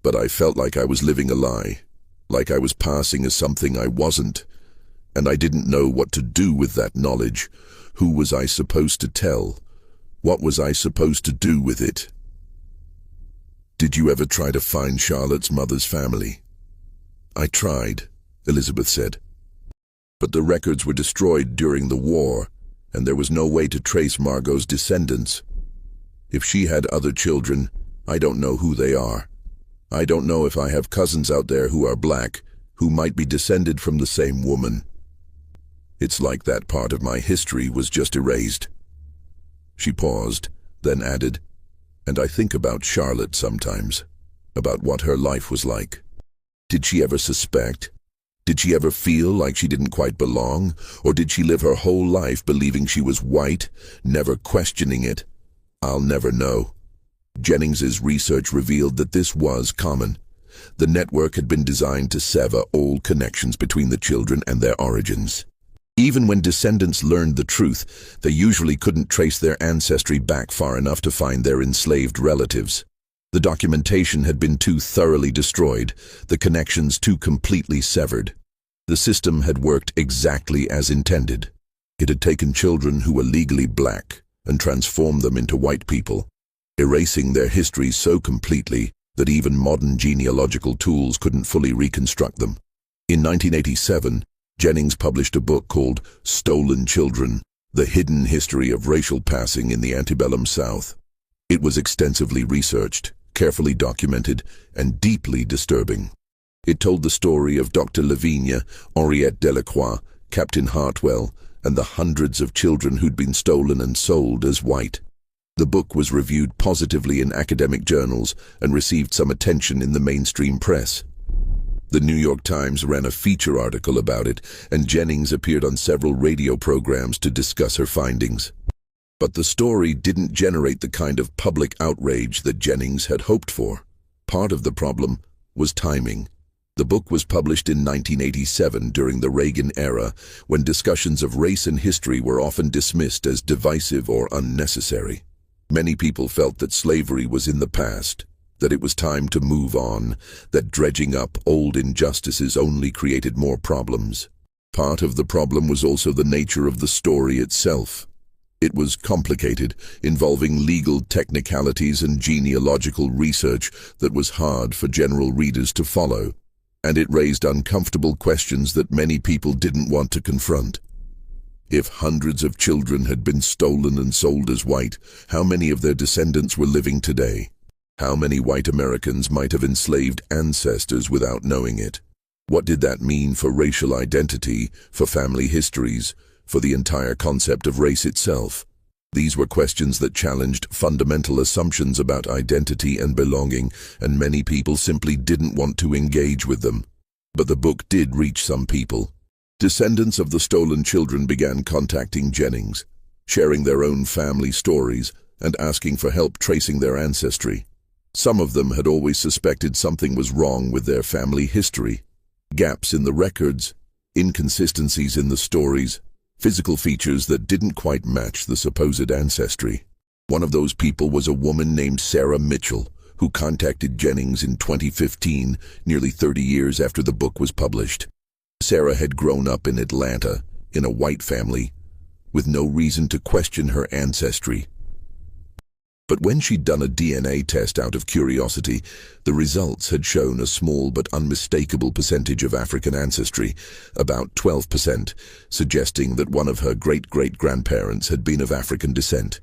But I felt like I was living a lie, like I was passing as something I wasn't, and I didn't know what to do with that knowledge. Who was I supposed to tell? What was I supposed to do with it?" "Did you ever try to find Charlotte's mother's family?" "I tried," Elizabeth said. "But the records were destroyed during the war, and there was no way to trace Margot's descendants. If she had other children, I don't know who they are. I don't know if I have cousins out there who are black, who might be descended from the same woman. It's like that part of my history was just erased." She paused, then added, "And I think about Charlotte sometimes, about what her life was like. Did she ever suspect? Did she ever feel like she didn't quite belong? Or did she live her whole life believing she was white, never questioning it? I'll never know. Jennings's research revealed that this was common. The network had been designed to sever all connections between the children and their origins. Even when descendants learned the truth, they usually couldn't trace their ancestry back far enough to find their enslaved relatives. The documentation had been too thoroughly destroyed, the connections too completely severed. The system had worked exactly as intended. It had taken children who were legally black and transformed them into white people, erasing their histories so completely that even modern genealogical tools couldn't fully reconstruct them. In 1987, Jennings published a book called Stolen Children: The Hidden History of Racial Passing in the Antebellum South. It was extensively researched, carefully documented, and deeply disturbing. It told the story of Dr. Lavinia, Henriette Delacroix, Captain Hartwell, and the hundreds of children who'd been stolen and sold as white. The book was reviewed positively in academic journals and received some attention in the mainstream press. The New York Times ran a feature article about it, and Jennings appeared on several radio programs to discuss her findings. But the story didn't generate the kind of public outrage that Jennings had hoped for. Part of the problem was timing. The book was published in 1987 during the Reagan era, when discussions of race and history were often dismissed as divisive or unnecessary. Many people felt that slavery was in the past, that it was time to move on, that dredging up old injustices only created more problems. Part of the problem was also the nature of the story itself. It was complicated, involving legal technicalities and genealogical research that was hard for general readers to follow, and it raised uncomfortable questions that many people didn't want to confront. If hundreds of children had been stolen and sold as white, how many of their descendants were living today? How many white Americans might have enslaved ancestors without knowing it? What did that mean for racial identity, for family histories, for the entire concept of race itself? These were questions that challenged fundamental assumptions about identity and belonging, and many people simply didn't want to engage with them. But the book did reach some people. Descendants of the stolen children began contacting Jennings, sharing their own family stories and asking for help tracing their ancestry. Some of them had always suspected something was wrong with their family history. Gaps in the records, inconsistencies in the stories, physical features that didn't quite match the supposed ancestry. One of those people was a woman named Sarah Mitchell, who contacted Jennings in 2015, nearly 30 years after the book was published. Sarah had grown up in Atlanta, in a white family, with no reason to question her ancestry. But when she'd done a DNA test out of curiosity, the results had shown a small but unmistakable percentage of African ancestry, about 12%, suggesting that one of her great-great-grandparents had been of African descent.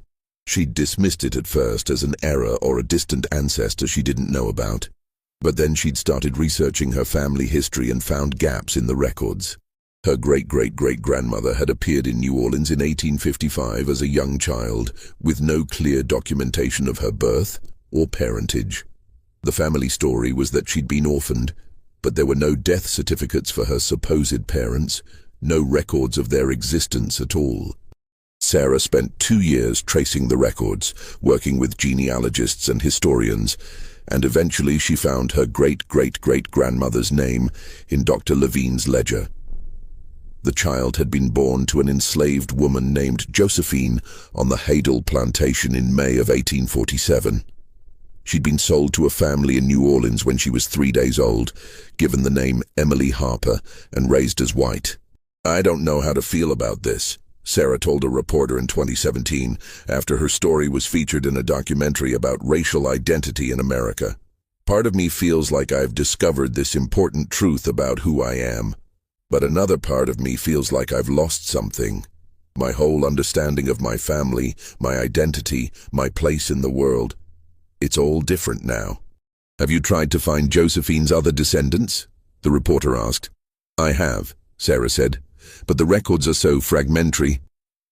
She'd dismissed it at first as an error or a distant ancestor she didn't know about. But then she'd started researching her family history and found gaps in the records. Her great-great-great-grandmother had appeared in New Orleans in 1855 as a young child, with no clear documentation of her birth or parentage. The family story was that she'd been orphaned, but there were no death certificates for her supposed parents, no records of their existence at all. Sarah spent 2 years tracing the records, working with genealogists and historians, and eventually she found her great-great-great-grandmother's name in Dr. Levine's ledger. The child had been born to an enslaved woman named Josephine on the Haydel plantation in May of 1847. She'd been sold to a family in New Orleans when she was 3 days old, given the name Emily Harper, and raised as white. "I don't know how to feel about this," Sarah told a reporter in 2017 after her story was featured in a documentary about racial identity in America. "Part of me feels like I've discovered this important truth about who I am. But another part of me feels like I've lost something. My whole understanding of my family, my identity, my place in the world. It's all different now." "Have you tried to find Josephine's other descendants?" the reporter asked. "I have," Sarah said, "but the records are so fragmentary.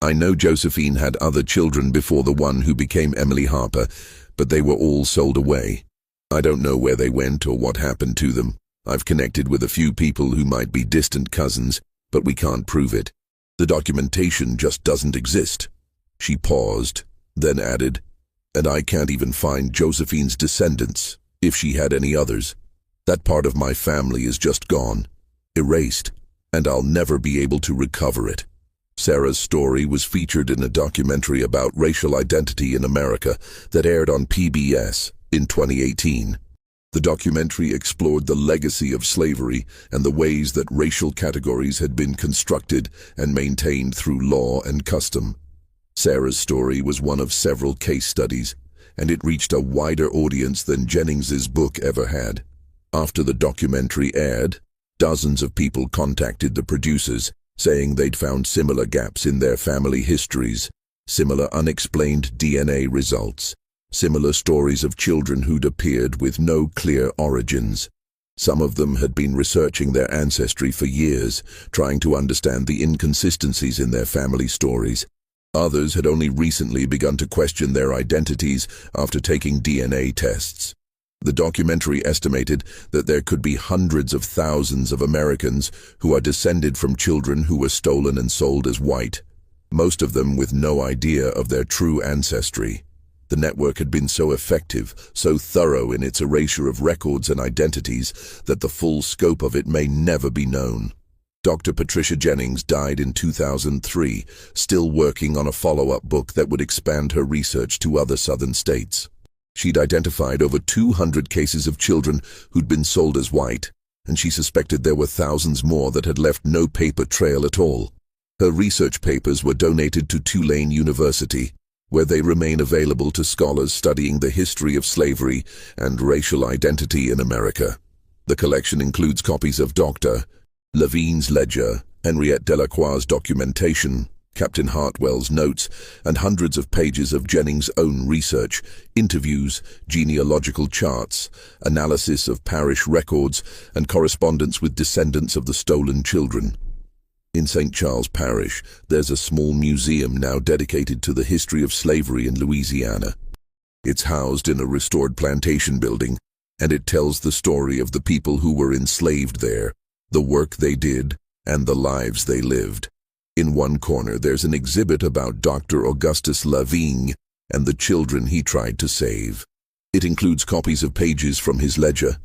I know Josephine had other children before the one who became Emily Harper, but they were all sold away. I don't know where they went or what happened to them. I've connected with a few people who might be distant cousins, but we can't prove it. The documentation just doesn't exist." She paused, then added, And I can't even find Josephine's descendants, if she had any others. That part of my family is just gone, erased, and I'll never be able to recover it. Sarah's story was featured in a documentary about racial identity in America that aired on PBS in 2018. The documentary explored the legacy of slavery and the ways that racial categories had been constructed and maintained through law and custom. Sarah's story was one of several case studies, and it reached a wider audience than Jennings's book ever had. After the documentary aired, dozens of people contacted the producers, saying they'd found similar gaps in their family histories, similar unexplained DNA results, similar stories of children who'd appeared with no clear origins. Some of them had been researching their ancestry for years, trying to understand the inconsistencies in their family stories. Others had only recently begun to question their identities after taking DNA tests. The documentary estimated that there could be hundreds of thousands of Americans who are descended from children who were stolen and sold as white, most of them with no idea of their true ancestry. The network had been so effective, so thorough in its erasure of records and identities, that the full scope of it may never be known. Dr. Patricia Jennings died in 2003, still working on a follow-up book that would expand her research to other southern states. She'd identified over 200 cases of children who'd been sold as white, and she suspected there were thousands more that had left no paper trail at all. Her research papers were donated to Tulane University, where they remain available to scholars studying the history of slavery and racial identity in America. The collection includes copies of Dr. Levine's ledger, Henriette Delacroix's documentation, Captain Hartwell's notes, and hundreds of pages of Jennings' own research, interviews, genealogical charts, analysis of parish records, and correspondence with descendants of the stolen children. In St. Charles Parish, there's a small museum now dedicated to the history of slavery in Louisiana. It's housed in a restored plantation building, and it tells the story of the people who were enslaved there, the work they did, and the lives they lived. In one corner, there's an exhibit about Dr. Augustus Levine and the children he tried to save. It includes copies of pages from his ledger,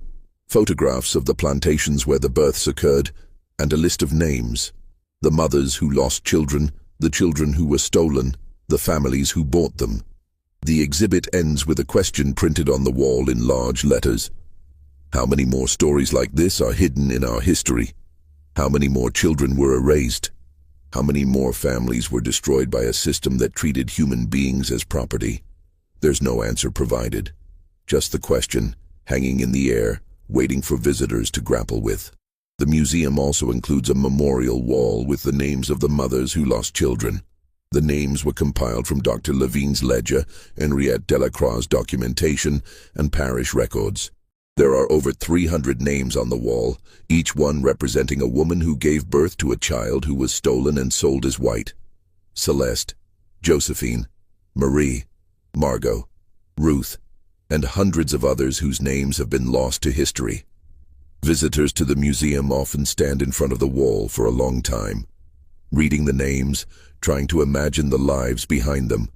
photographs of the plantations where the births occurred, and a list of names: the mothers who lost children, the children who were stolen, the families who bought them. The exhibit ends with a question printed on the wall in large letters. How many more stories like this are hidden in our history? How many more children were erased? How many more families were destroyed by a system that treated human beings as property? There's no answer provided, just the question, hanging in the air, waiting for visitors to grapple with. The museum also includes a memorial wall with the names of the mothers who lost children. The names were compiled from Dr. Levine's ledger, Henriette Delacroix's documentation, and parish records. There are over 300 names on the wall, each one representing a woman who gave birth to a child who was stolen and sold as white. Celeste, Josephine, Marie, Margot, Ruth, and hundreds of others whose names have been lost to history. Visitors to the museum often stand in front of the wall for a long time, reading the names, trying to imagine the lives behind them.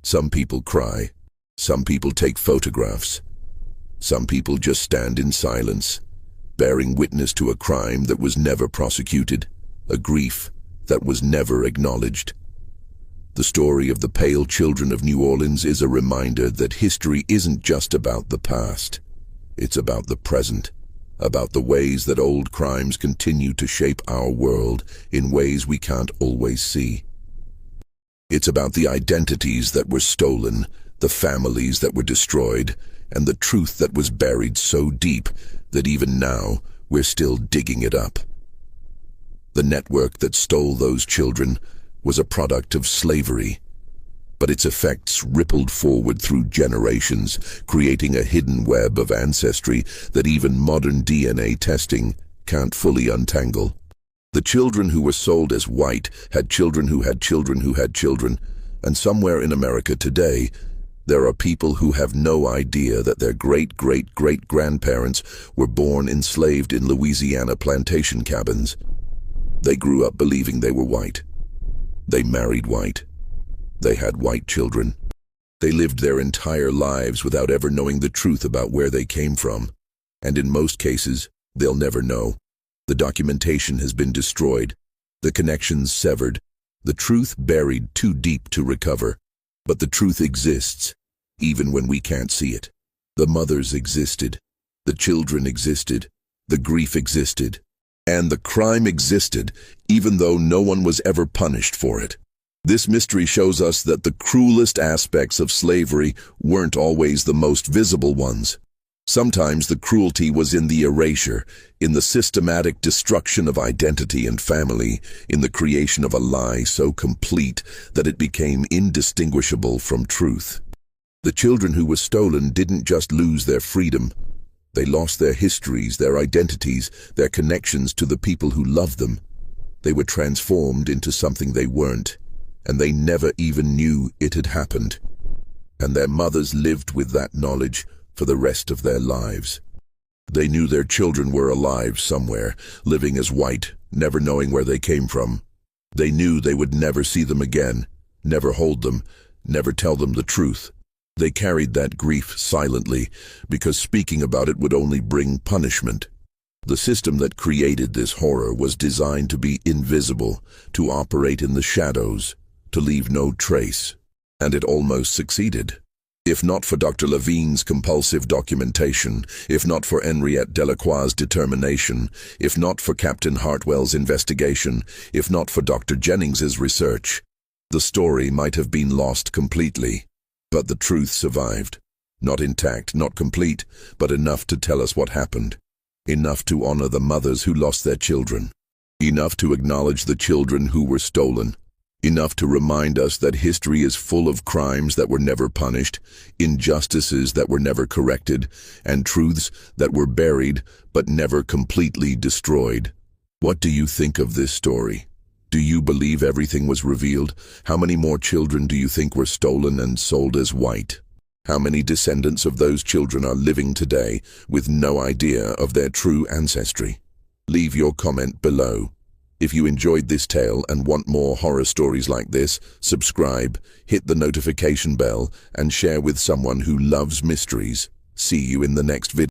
Some people cry. Some people take photographs. Some people just stand in silence, bearing witness to a crime that was never prosecuted, a grief that was never acknowledged. The story of the Pale Children of New Orleans is a reminder that history isn't just about the past. It's about the present, about the ways that old crimes continue to shape our world in ways we can't always see. It's about the identities that were stolen, the families that were destroyed, and the truth that was buried so deep that even now we're still digging it up. The network that stole those children was a product of slavery, but its effects rippled forward through generations, creating a hidden web of ancestry that even modern DNA testing can't fully untangle. The children who were sold as white had children who had children who had children, and somewhere in America today, there are people who have no idea that their great-great-great-grandparents were born enslaved in Louisiana plantation cabins. They grew up believing they were white. They married white. They had white children. They lived their entire lives without ever knowing the truth about where they came from. And in most cases, they'll never know. The documentation has been destroyed, the connections severed, the truth buried too deep to recover. But the truth exists, even when we can't see it. The mothers existed, the children existed, the grief existed, and the crime existed, even though no one was ever punished for it. This mystery shows us that the cruelest aspects of slavery weren't always the most visible ones. Sometimes the cruelty was in the erasure, in the systematic destruction of identity and family, in the creation of a lie so complete that it became indistinguishable from truth. The children who were stolen didn't just lose their freedom. They lost their histories, their identities, their connections to the people who loved them. They were transformed into something they weren't, and they never even knew it had happened. And their mothers lived with that knowledge for the rest of their lives. They knew their children were alive somewhere, living as white, never knowing where they came from. They knew they would never see them again, never hold them, never tell them the truth. They carried that grief silently, because speaking about it would only bring punishment. The system that created this horror was designed to be invisible, to operate in the shadows, to leave no trace. And it almost succeeded. If not for Dr. Levine's compulsive documentation, if not for Henriette Delacroix's determination, if not for Captain Hartwell's investigation, if not for Dr. Jennings's research, the story might have been lost completely. But the truth survived. Not intact, not complete, but enough to tell us what happened. Enough to honor the mothers who lost their children. Enough to acknowledge the children who were stolen. Enough to remind us that history is full of crimes that were never punished, injustices that were never corrected, and truths that were buried but never completely destroyed. What do you think of this story? Do you believe everything was revealed? How many more children do you think were stolen and sold as white? How many descendants of those children are living today with no idea of their true ancestry? Leave your comment below. If you enjoyed this tale and want more horror stories like this, subscribe, hit the notification bell, and share with someone who loves mysteries. See you in the next video.